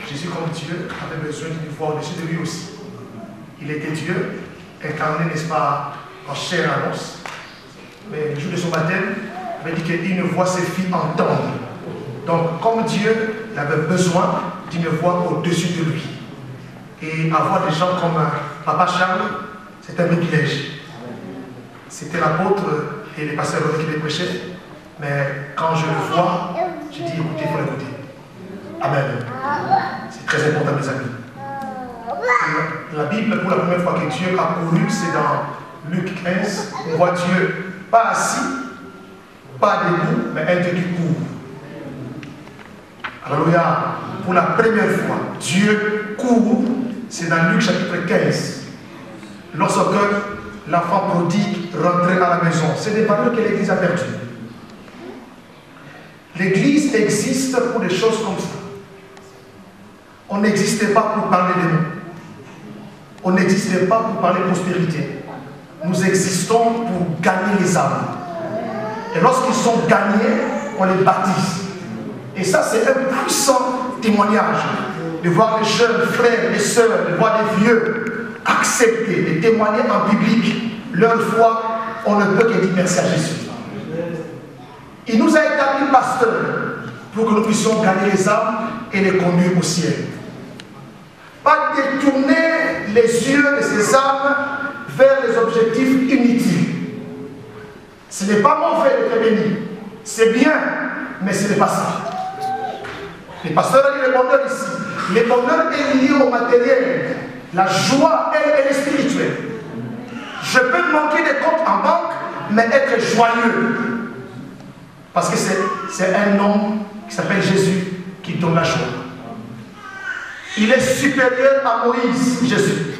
Jésus, comme Dieu, avait besoin d'une voix au-dessus de lui aussi. Il était Dieu, incarné, n'est-ce pas, en chair et en os. Mais le jour de son baptême, il avait dit qu'une voix se fit entendre. Donc, comme Dieu, il avait besoin d'une voix au-dessus de lui. Et avoir des gens comme Papa Charles, c'est un privilège. C'était l'apôtre et les pasteurs qui les prêchaient. Mais quand je le vois, je dis écoutez, il faut l'écouter. Amen. C'est très important, mes amis. La Bible, pour la première fois que Dieu a couru, c'est dans Luc 15. On voit Dieu pas assis, pas debout, mais un Dieu qui court. Alléluia. Pour la première fois, Dieu court. C'est dans Luc chapitre 15. Lorsque l'enfant prodigue rentrait à la maison, c'est des valeurs que l'Église a perdues. L'Église existe pour des choses comme ça. On n'existait pas pour parler de nous. On n'existait pas pour parler de prospérité. Nous existons pour gagner les âmes. Et lorsqu'ils sont gagnés, on les baptise. Et ça, c'est un puissant témoignage. De voir les jeunes frères et sœurs, de voir les vieux accepter, de témoigner en public leur foi, on ne peut que dire merci à Jésus. Il nous a établis pasteurs pour que nous puissions gagner les âmes et les conduire au ciel. Pas détourner les yeux de ces âmes vers les objectifs inutiles. Ce n'est pas mauvais d'être béni. C'est bien, mais ce n'est pas ça. Les pasteurs ont dit le bonheur ici. Le bonheur est lié au matériel. La joie, elle est spirituelle. Je peux manquer des comptes en banque, mais être joyeux. Parce que c'est un homme qui s'appelle Jésus qui donne la joie. Il est supérieur à Moïse, Jésus.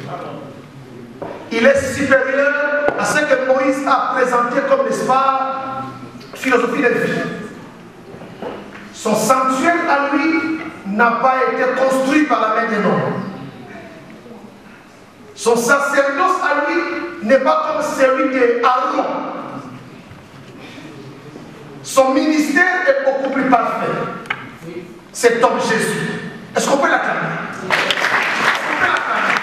Il est supérieur à ce que Moïse a présenté comme, n'est-ce pas, philosophie de vie. Son sanctuaire à lui n'a pas été construit par la main des hommes. Son sacerdoce à lui n'est pas comme celui d'Aaron. Son ministère est beaucoup plus parfait. Cet homme Jésus. Est-ce qu'on peut l'acclamer? Est-ce qu'on peut l'acclamer?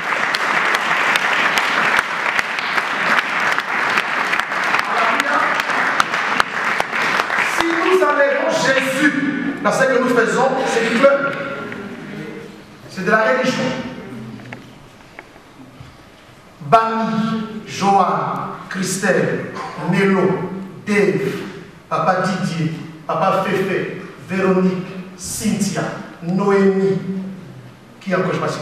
Jésus dans ce que nous faisons, c'est du club. C'est de la religion. Bani, Joanne, Christelle, Nélo, Dave, Papa Didier, Papa Féfé, Véronique, Cynthia, Noémie, qui encore je passe,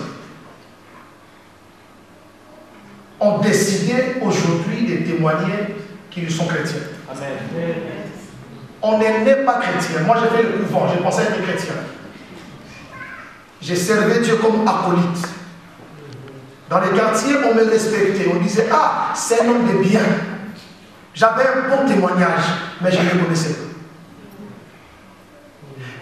ont décidé aujourd'hui de témoigner qu'ils sont chrétiens. Amen. On n'est né pas chrétien. Moi, j'ai fait le couvent, j'ai pensé être chrétien. J'ai servi Dieu comme acolyte. Dans les quartiers, on me respectait. On disait, ah, c'est un homme de bien. J'avais un bon témoignage, mais je ne le connaissais pas.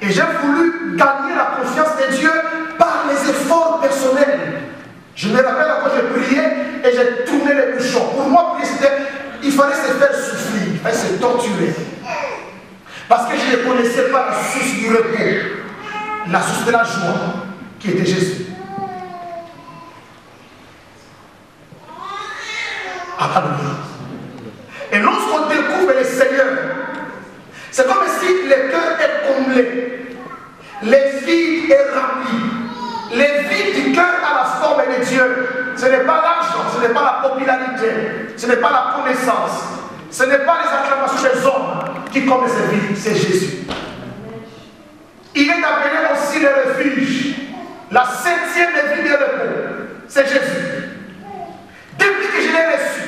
Et j'ai voulu gagner la confiance de Dieu par mes efforts personnels. Je me rappelle quand j'ai prié et j'ai tourné les bouchons. Pour moi, il fallait se faire souffrir, il fallait se torturer. Parce que je ne connaissais pas la source du repos, la source de la joie, qui était Jésus. Alléluia. Et lorsqu'on découvre le Seigneur, c'est comme si le cœur est comblé, les vides est rempli. Les vides du cœur à la forme de Dieu. Ce n'est pas l'argent, ce n'est pas la popularité, ce n'est pas la connaissance, ce n'est pas les acclamations des hommes qui comblent ces vides, c'est Jésus. Il est appelé aussi le refuge, la 7e vie de repos, c'est Jésus. Depuis que je l'ai reçu,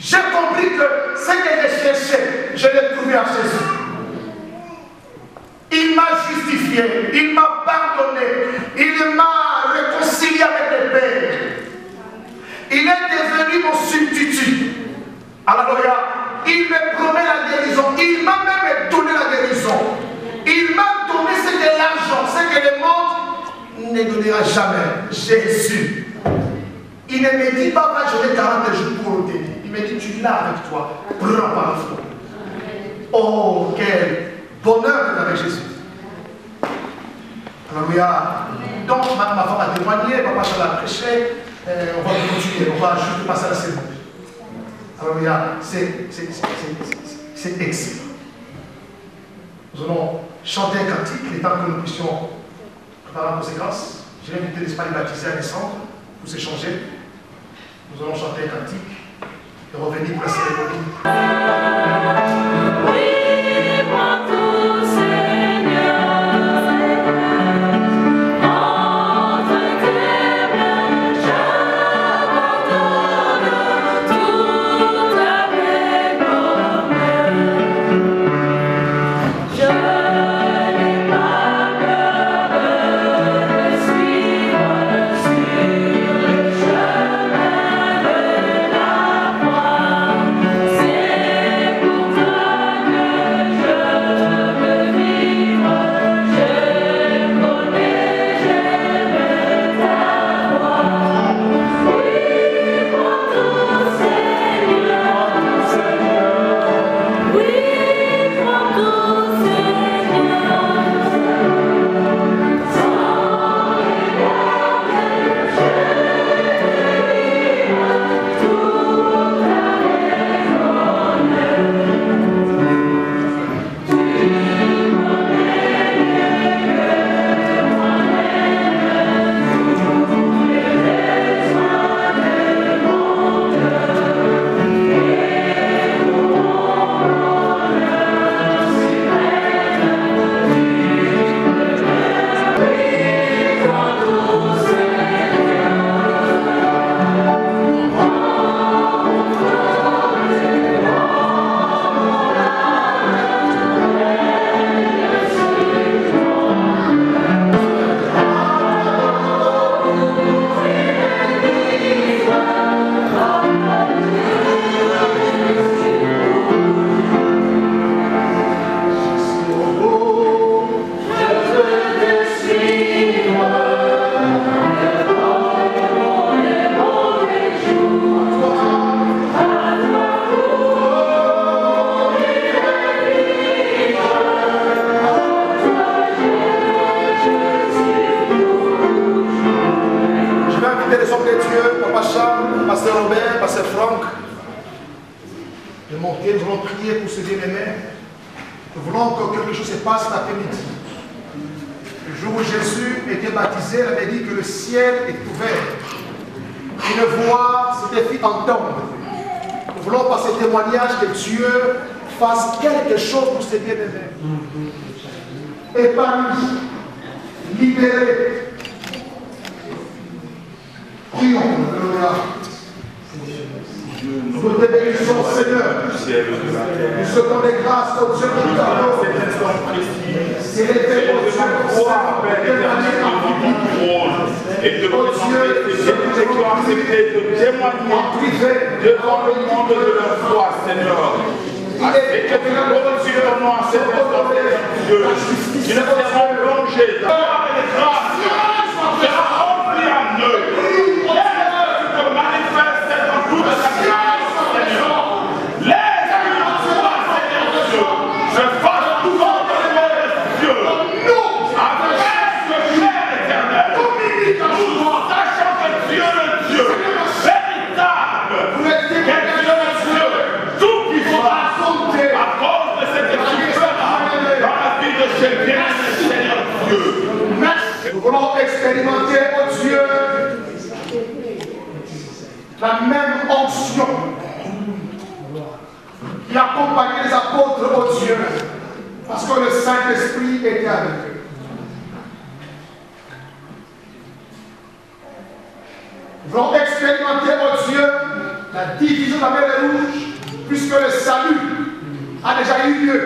j'ai compris que ce que j'ai cherché, je l'ai trouvé en Jésus. Il m'a justifié, il m'a pardonné, il m'a réconcilié avec le Père. Il est devenu mon substitut. Alléluia. Il me promet la guérison. Il m'a même donné la guérison. Il m'a donné ce que l'argent, ce que le monde ne donnera jamais. Jésus. Il ne me dit pas, va jouer 40 jours pour t'aider. Il me dit, tu l'as avec toi. Prends par le fond. Oh, quel bonheur avec Jésus. Alléluia. Donc, ma femme a témoigné, papa Charles a prêché. On va continuer, on va juste passer à la cérémonie. Alléluia. C'est excellent. Nous allons chanter un cantique, le temps que nous puissions préparer la conséquence. Je vais inviter les Espagnols baptisés à descendre pour s'échanger. Nous allons chanter un cantique et revenir pour la cérémonie. Oui, moi tout Seigneur. Nous voulons que quelque chose se passe cet après-midi. Le jour où Jésus était baptisé, il avait dit que le ciel est ouvert. Une voix se fit entendre. Nous voulons par ce témoignage que Dieu fasse quelque chose pour ses bien-aimés. Épanouis, libérés. Prions, Alléluia. Nous te bénissons, Seigneur. Nous souhaitons des grâces au Dieu qui t'adore. C'est l'été au Dieu et de vous ceux qui ont accepté de témoigner devant le monde de leur foi, Seigneur. Et que tu nous reçus au nom à cet instant, Dieu. Nous nous serons plongés dans les grâces, sera rempli en eux. Tu te manifestes dans toute ta grâce, Seigneur. Laisse que nous sois, Seigneur Dieu. Je fasse tout votre Dieu. Nous, avec le Père éternel, nous sachons que Dieu le Dieu, véritable, que Dieu le Dieu, tout qui sera raconté à cause de cette équipe-là dans la vie de ce bien-aimé Seigneur Dieu. Nous voulons expérimenter, oh Dieu, la même onction qui accompagnait les apôtres, oh Dieu, parce que le Saint-Esprit était avec eux. Nous voulons expérimenter, oh Dieu, la division de la mer Rouge, puisque le salut a déjà eu lieu.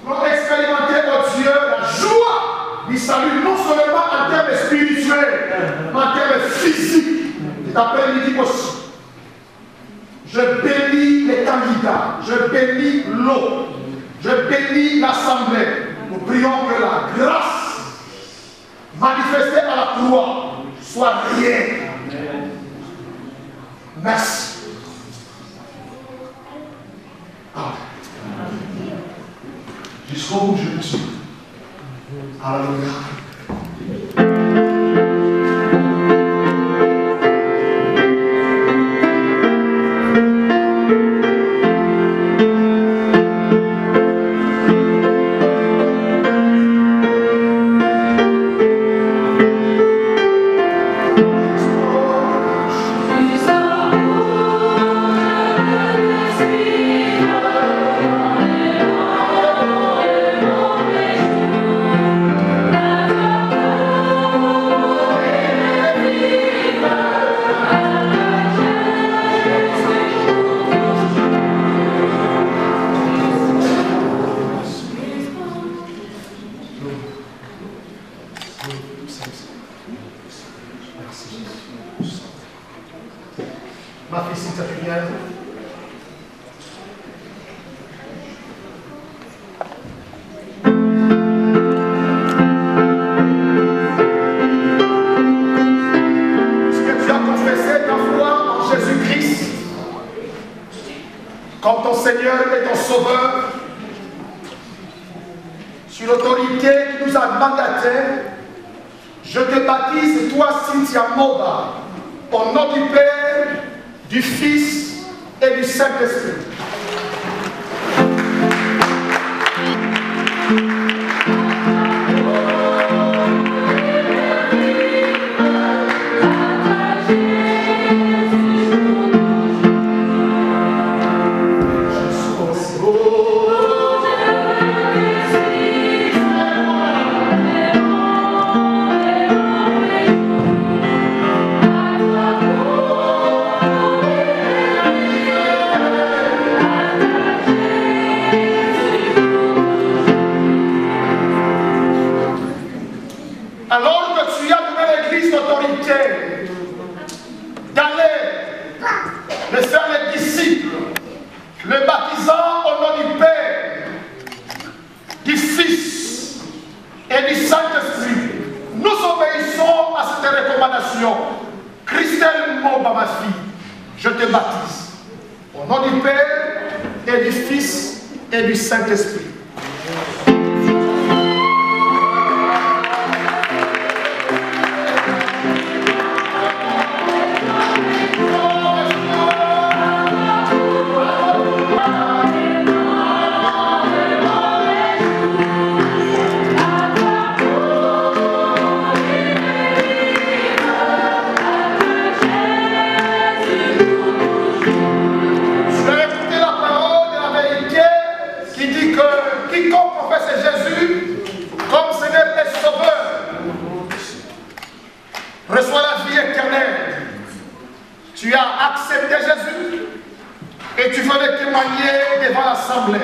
Nous voulons expérimenter, oh Dieu, la joie du salut, non seulement en termes spirituels, mais en termes physiques. Cet après-midi aussi. Je bénis les candidats, je bénis l'eau, je bénis l'assemblée. Nous prions que la grâce manifestée à la croix soit réelle. Merci. Amen. Jusqu'au bout, je me suis. Alléluia. Ma fille Cynthia. Puisque tu as confessé ta foi en Jésus-Christ comme ton Seigneur et ton Sauveur, sur l'autorité qui nous a mandatés, je te baptise, toi Cynthia Moba, au nom du Père, du Fils et du Saint-Esprit. Alors que tu as donné à l'Église l'autorité d'aller, de faire les disciples, le baptisant au nom du Père, du Fils et du Saint-Esprit, nous obéissons à cette recommandation. Christelle Moba, ma fille, je te baptise au nom du Père et du Fils et du Saint-Esprit. quiconque confesse Jésus comme Seigneur et Sauveur reçoit la vie éternelle. Tu as accepté Jésus et tu veux le témoigner devant l'Assemblée.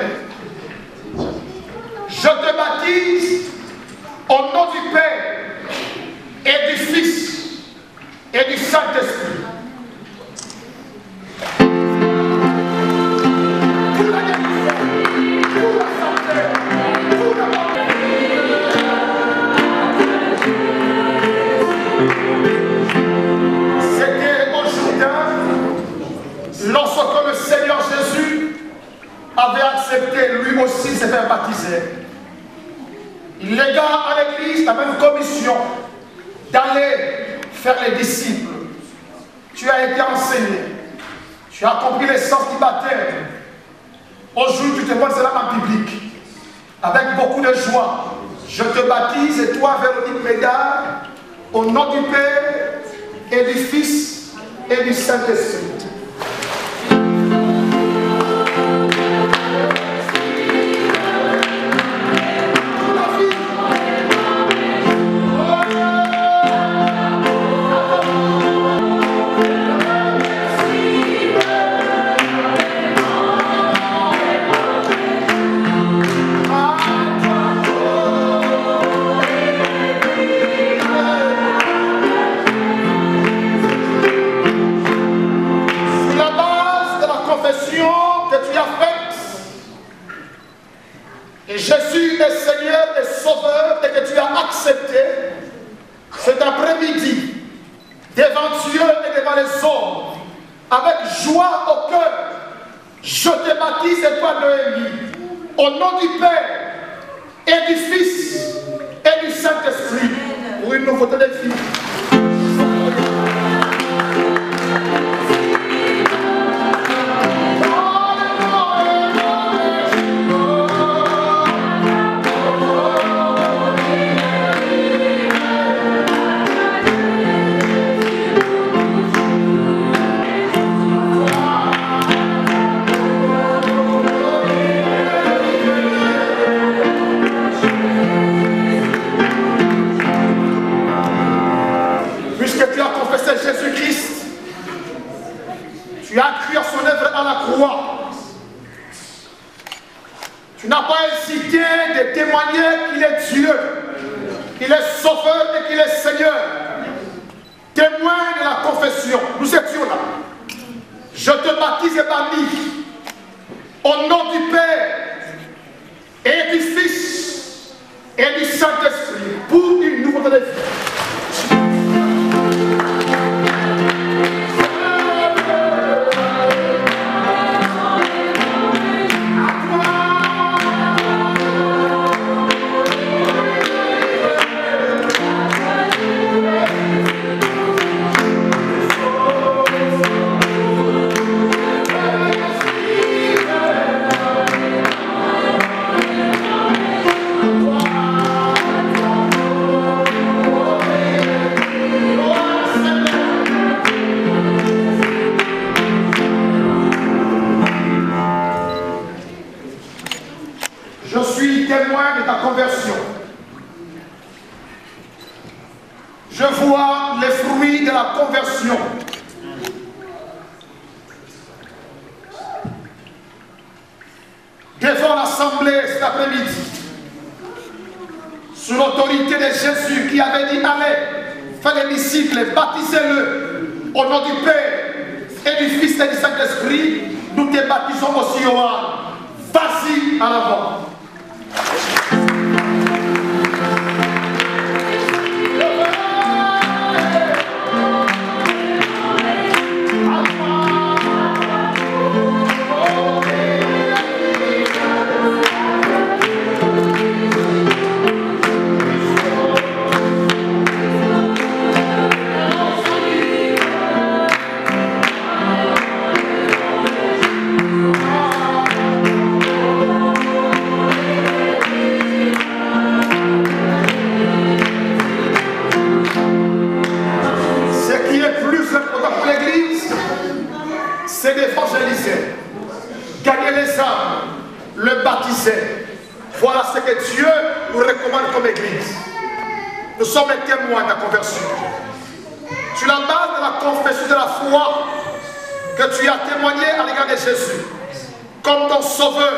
Je te baptise au nom du Père et du Fils et du Saint-Esprit. C'était au Jourdain, lorsque le Seigneur Jésus avait accepté lui aussi de se faire baptiser. Il légua à l'Église la même commission d'aller faire les disciples. Tu as été enseigné, tu as compris l'essence du baptême. Aujourd'hui, tu te vois cela en public, avec beaucoup de joie. Je te baptise, et toi, Véronique Médard, au nom du Père et du Fils et du Saint-Esprit. Jésus est Seigneur et Sauveur et que tu as accepté cet après-midi devant Dieu et devant les hommes, avec joie au cœur, je te baptise et toi Noémie, au nom du Père et du Fils et du Saint-Esprit, pour une nouveauté de vie. Jésus-Christ, tu as cru à son œuvre à la croix. Tu n'as pas hésité de témoigner qu'il est Dieu, qu'il est Sauveur et qu'il est Seigneur. Témoin de la confession. Nous étions là. Je te baptise et bannis au nom du Père et du Fils et du Saint-Esprit pour une nouveauté de vie. Témoin de ta conversion. Je vois les fruits de la conversion. Devant l'Assemblée cet après-midi, sous l'autorité de Jésus qui avait dit allez, faites les disciples, baptisez-le au nom du Père et du Fils et du Saint-Esprit, nous te baptisons aussi, Johan. Vas-y à l'avant. Oh, Voilà ce que Dieu nous recommande comme Église. Nous sommes les témoins de la conversion. Sur la base de la confession de la foi que tu as témoigné à l'égard de Jésus, comme ton Sauveur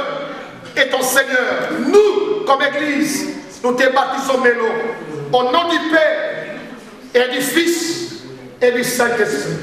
et ton Seigneur, nous, comme Église, nous te baptisons Mélo, au nom du Père et du Fils et du Saint-Esprit.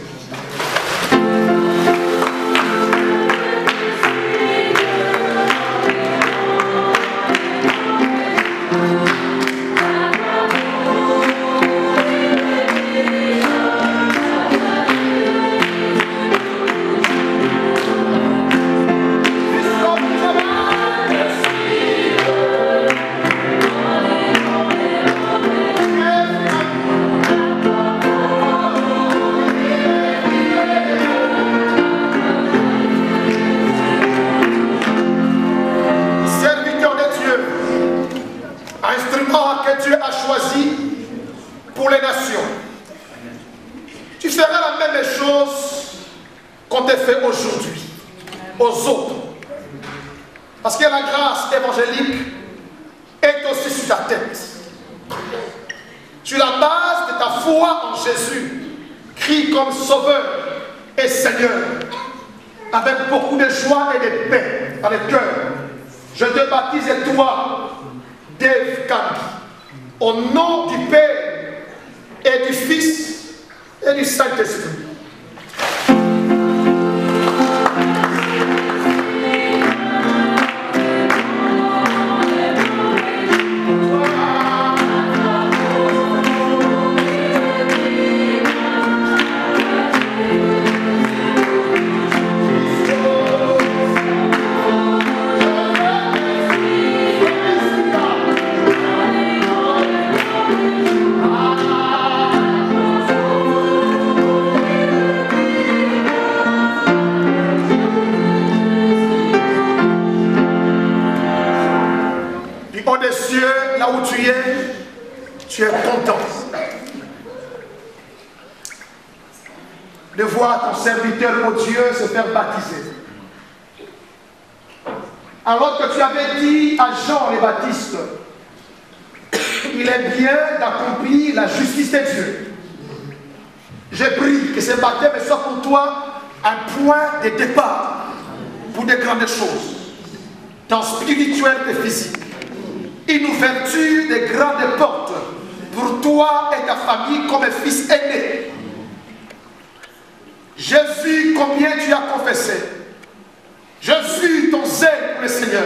Pour les nations, tu feras la même chose qu'on te fait aujourd'hui aux autres, parce que la grâce évangélique est aussi sur ta tête. Sur la base de ta foi en Jésus, crie comme Sauveur et Seigneur, avec beaucoup de joie et de paix dans le cœur. Je te baptise toi, Dave Kambi, au nom du Père et du Fils et du Saint-Esprit. Des cieux, là où tu es content de voir ton serviteur, mon Dieu, se faire baptiser. Alors que tu avais dit à Jean le Baptiste, il est bien d'accomplir la justice de Dieu. Je prie que ce baptême soit pour toi un point de départ pour de grandes choses, tant spirituelles que physiques. Une ouverture de grandes portes pour toi et ta famille comme fils aîné. J'ai vu combien tu as confessé. J'ai vu ton zèle pour le Seigneur.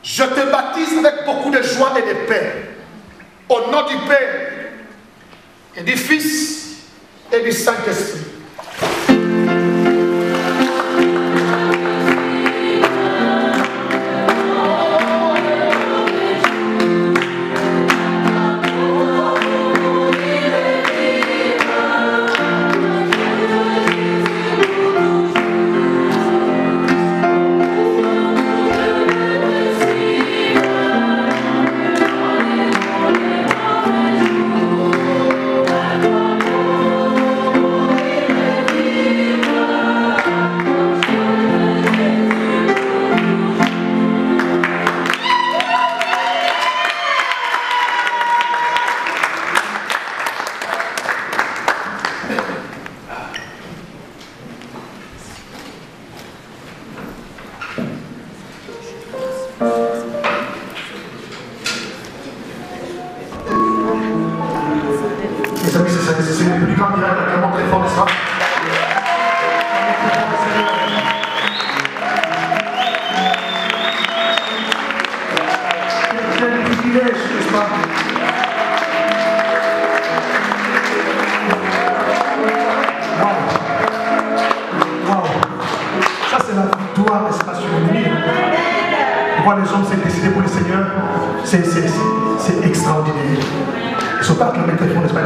Je te baptise avec beaucoup de joie et de paix. Au nom du Père et du Fils et du Saint-Esprit. C'est le plus grand miracle actuellement très fort, n'est-ce pas? Quel privilège, n'est-ce pas? Waouh! Ça, c'est la victoire, n'est-ce pas, sur l'ennemi. Pourquoi les hommes s'est décidé pour le Seigneur? C'est extraordinaire. Ils ne sont pas acclamés très fort, n'est-ce pas?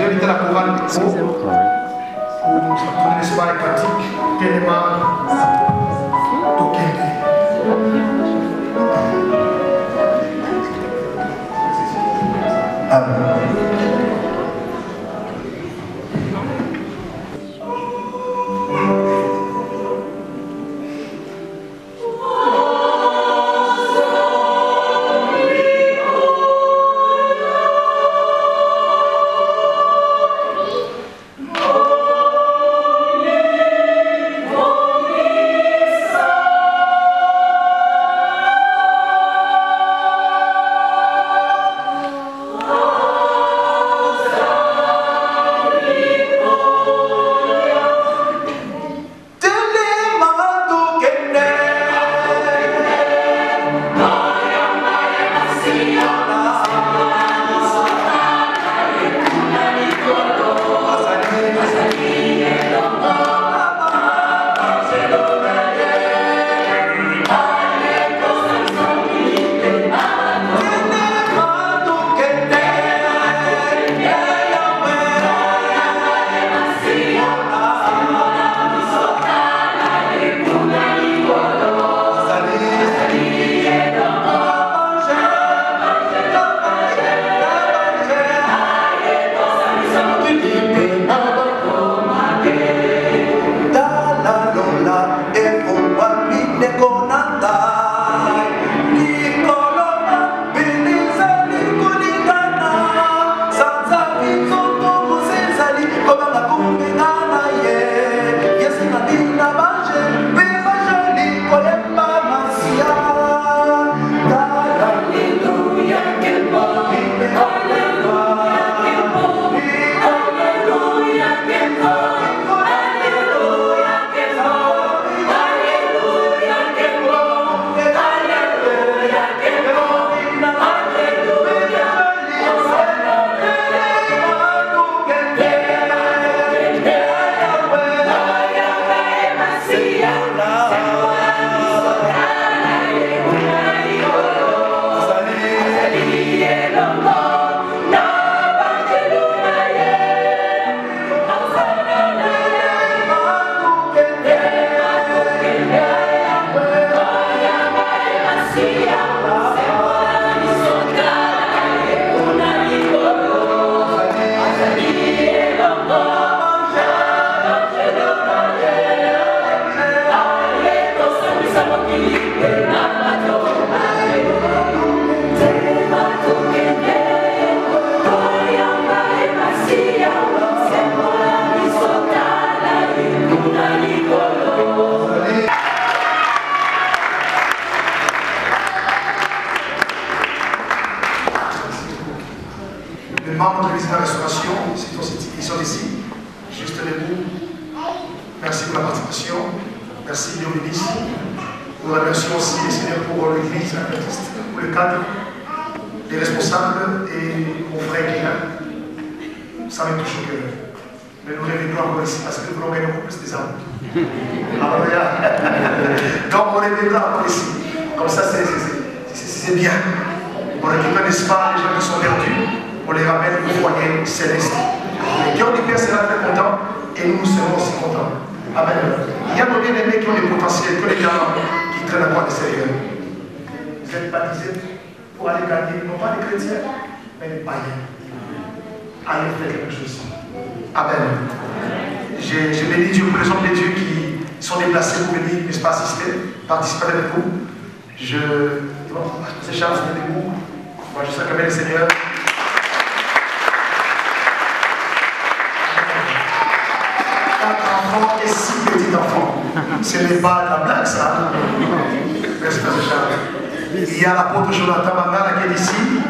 vais inviter la chorale pour nous apprendre l'espoir et pratique. Téléma Tokende. Amen. Les membres de l'église de la Restauration, ils sont ici, juste debout. Merci pour la participation. Merci, Dieu bénisse. Nous remercions aussi les Seigneurs pour l'église, pour le cadre, les responsables et mon frère qui est là. Ça me touche au cœur. Mais nous revenons encore ici parce que nous voulons gagner beaucoup plus des âmes. Donc on reviendra encore ici. Comme ça, c'est bien. On récupère, n'est-ce pas, les gens qui sont perdus. On les ramène au foyer céleste. Le cœur du Père sera très content et nous serons aussi contents. Amen. Il y a nos bien-aimés qui ont des potentiels, qui ont des talents, qui traînent à quoi l'extérieur. Vous êtes baptisés pour aller gagner, non pas les chrétiens, mais les païens. Allez faire quelque chose. Amen. Je bénis Dieu pour les hommes de Dieu qui sont déplacés pour venir, n'est-ce pas, assister, participer avec vous. C'est Charles, c'est debout. Moi, je sais que le Seigneur. Et 6 petits enfants. Ce n'est pas de la blague, ça. Merci, Frère Charles. Il y a l'apôtre Jonathan Mangala qui est ici.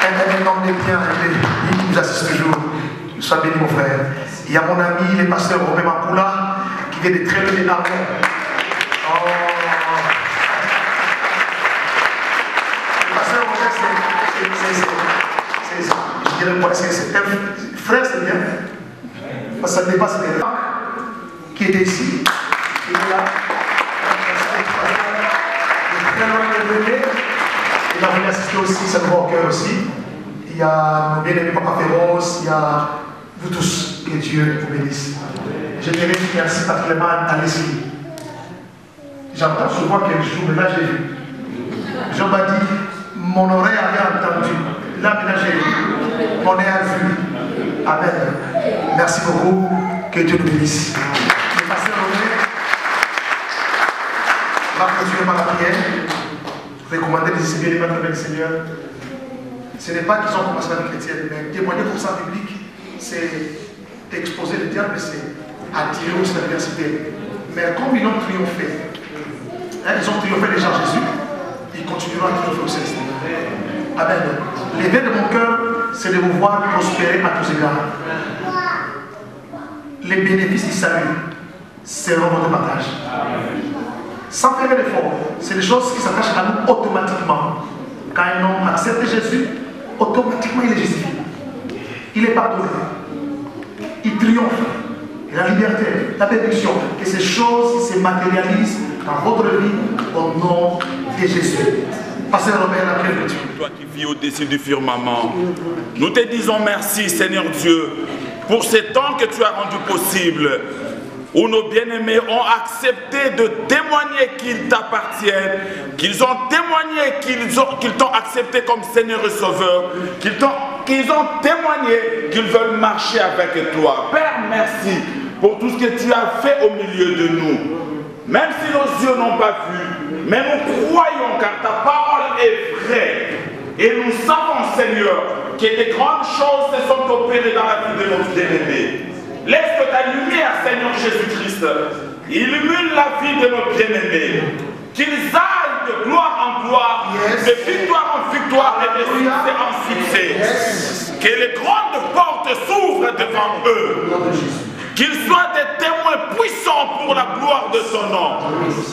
Un homme de bien, il nous assiste toujours. Sois béni, mon frère. Il y a mon ami, le pasteur Robert Makula, qui vient de très loin des Armes. Le pasteur Robert, je dirais que c'est un frère, c'est bien. Parce que ça dépasse les gens qui étaient ici. Il est là. Très loin de venir. Il a voulu assister aussi, ça nous voit au cœur aussi. Il y a nos bien-aimés Papa Féroce, il y a vous tous, que Dieu vous bénisse. Je dirais merci particulièrement à Leslie. J'entends souvent quelque jour, mais là j'ai vu. Jean m'a dit, mon oreille avait entendu. Là maintenant j'ai vu. Mon oreille a vu. Amen. Merci beaucoup. Que Dieu nous bénisse. Le pasteur Romain va continuer par la prière. Recommander les disciples avec le Seigneur. Ce n'est pas qu'ils ont commencé la vie chrétienne, mais témoigner comme ça en public, c'est exposer le diable, c'est attirer aussi la diversité. Mais comme ils ont triomphé, ils ont triomphé déjà Jésus, ils continueront à triompher au Céleste. Amen. L'idée de mon cœur, c'est de vous voir prospérer à tous égards. Les bénéfices du salut seront votre partage. Sans faire d'effort, c'est des choses qui s'attachent à nous automatiquement. Quand un homme accepte Jésus, automatiquement il est justifié. Il est pardonné. Il triomphe. Et la liberté, la bénédiction, que ces choses se matérialisent dans votre vie au nom de Jésus. Pasteur Robert, la prière de Dieu. Toi qui vis au-dessus du firmament, nous te disons merci, Seigneur Dieu, pour ces temps que tu as rendus possibles, où nos bien-aimés ont accepté de témoigner qu'ils t'appartiennent, qu'ils ont témoigné qu'ils t'ont accepté comme Seigneur et Sauveur, qu'ils ont témoigné qu'ils veulent marcher avec toi. Père, merci pour tout ce que tu as fait au milieu de nous. Même si nos yeux n'ont pas vu, mais nous croyons car ta parole est vraie. Et nous savons, Seigneur, que des grandes choses se sont opérées dans la vie de nos bien-aimés. Laisse que ta lumière, Seigneur Jésus-Christ, illumine la vie de nos bien-aimés. Qu'ils aillent de gloire en gloire, de victoire en victoire et de succès en succès. Que les grandes portes s'ouvrent devant eux. Qu'ils soient des témoins puissants pour la gloire de ton nom.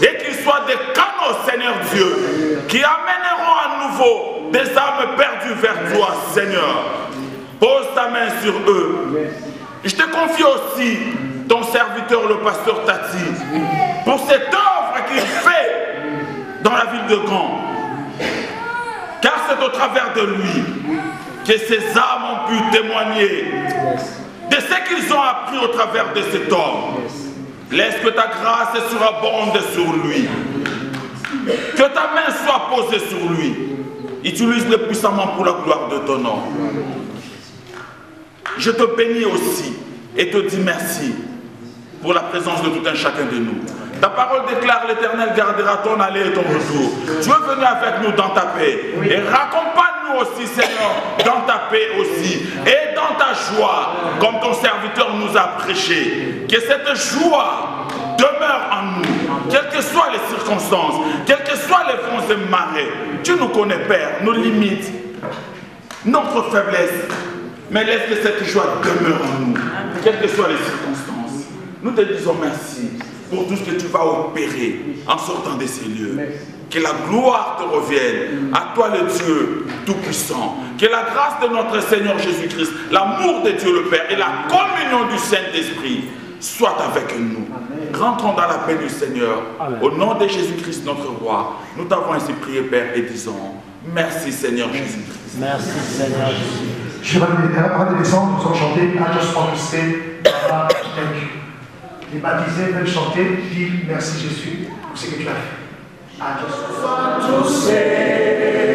Et qu'ils soient des canaux, Seigneur Dieu, qui amèneront à nouveau des âmes perdues vers toi, Seigneur. Pose ta main sur eux. Je te confie aussi ton serviteur, le pasteur Tati, pour cette œuvre qu'il fait dans la ville de Gand. Car c'est au travers de lui que ces âmes ont pu témoigner de ce qu'ils ont appris au travers de cet homme. Laisse que ta grâce surabonde sur lui. Que ta main soit posée sur lui. Utilise-le puissamment pour la gloire de ton nom. Je te bénis aussi et te dis merci pour la présence de tout un chacun de nous. Ta parole déclare: l'Éternel gardera ton aller et ton retour. Tu es venu avec nous dans ta paix. Et raccompagne-nous aussi, Seigneur, dans ta paix aussi. Et dans ta joie, comme ton serviteur nous a prêché. Que cette joie demeure en nous, quelles que soient les circonstances, quelles que soient les vents et marées. Tu nous connais, Père, nos limites, notre faiblesse. Mais laisse que cette joie demeure en nous, quelles que soient les circonstances. Nous te disons merci pour tout ce que tu vas opérer en sortant de ces lieux. Que la gloire te revienne, à toi le Dieu Tout-Puissant. Que la grâce de notre Seigneur Jésus-Christ, l'amour de Dieu le Père et la communion du Saint-Esprit soient avec nous. Rentrons dans la paix du Seigneur. Amen. Au nom de Jésus-Christ notre Roi, nous t'avons ainsi prié, Père, et disons merci Seigneur Jésus-Christ. Merci Seigneur Jésus. Je vais avant de descendre, nous allons chanter I just want to say Papa, thank you. Les baptisés veulent chanter, dire merci Jésus pour ce que tu as fait. I just want to say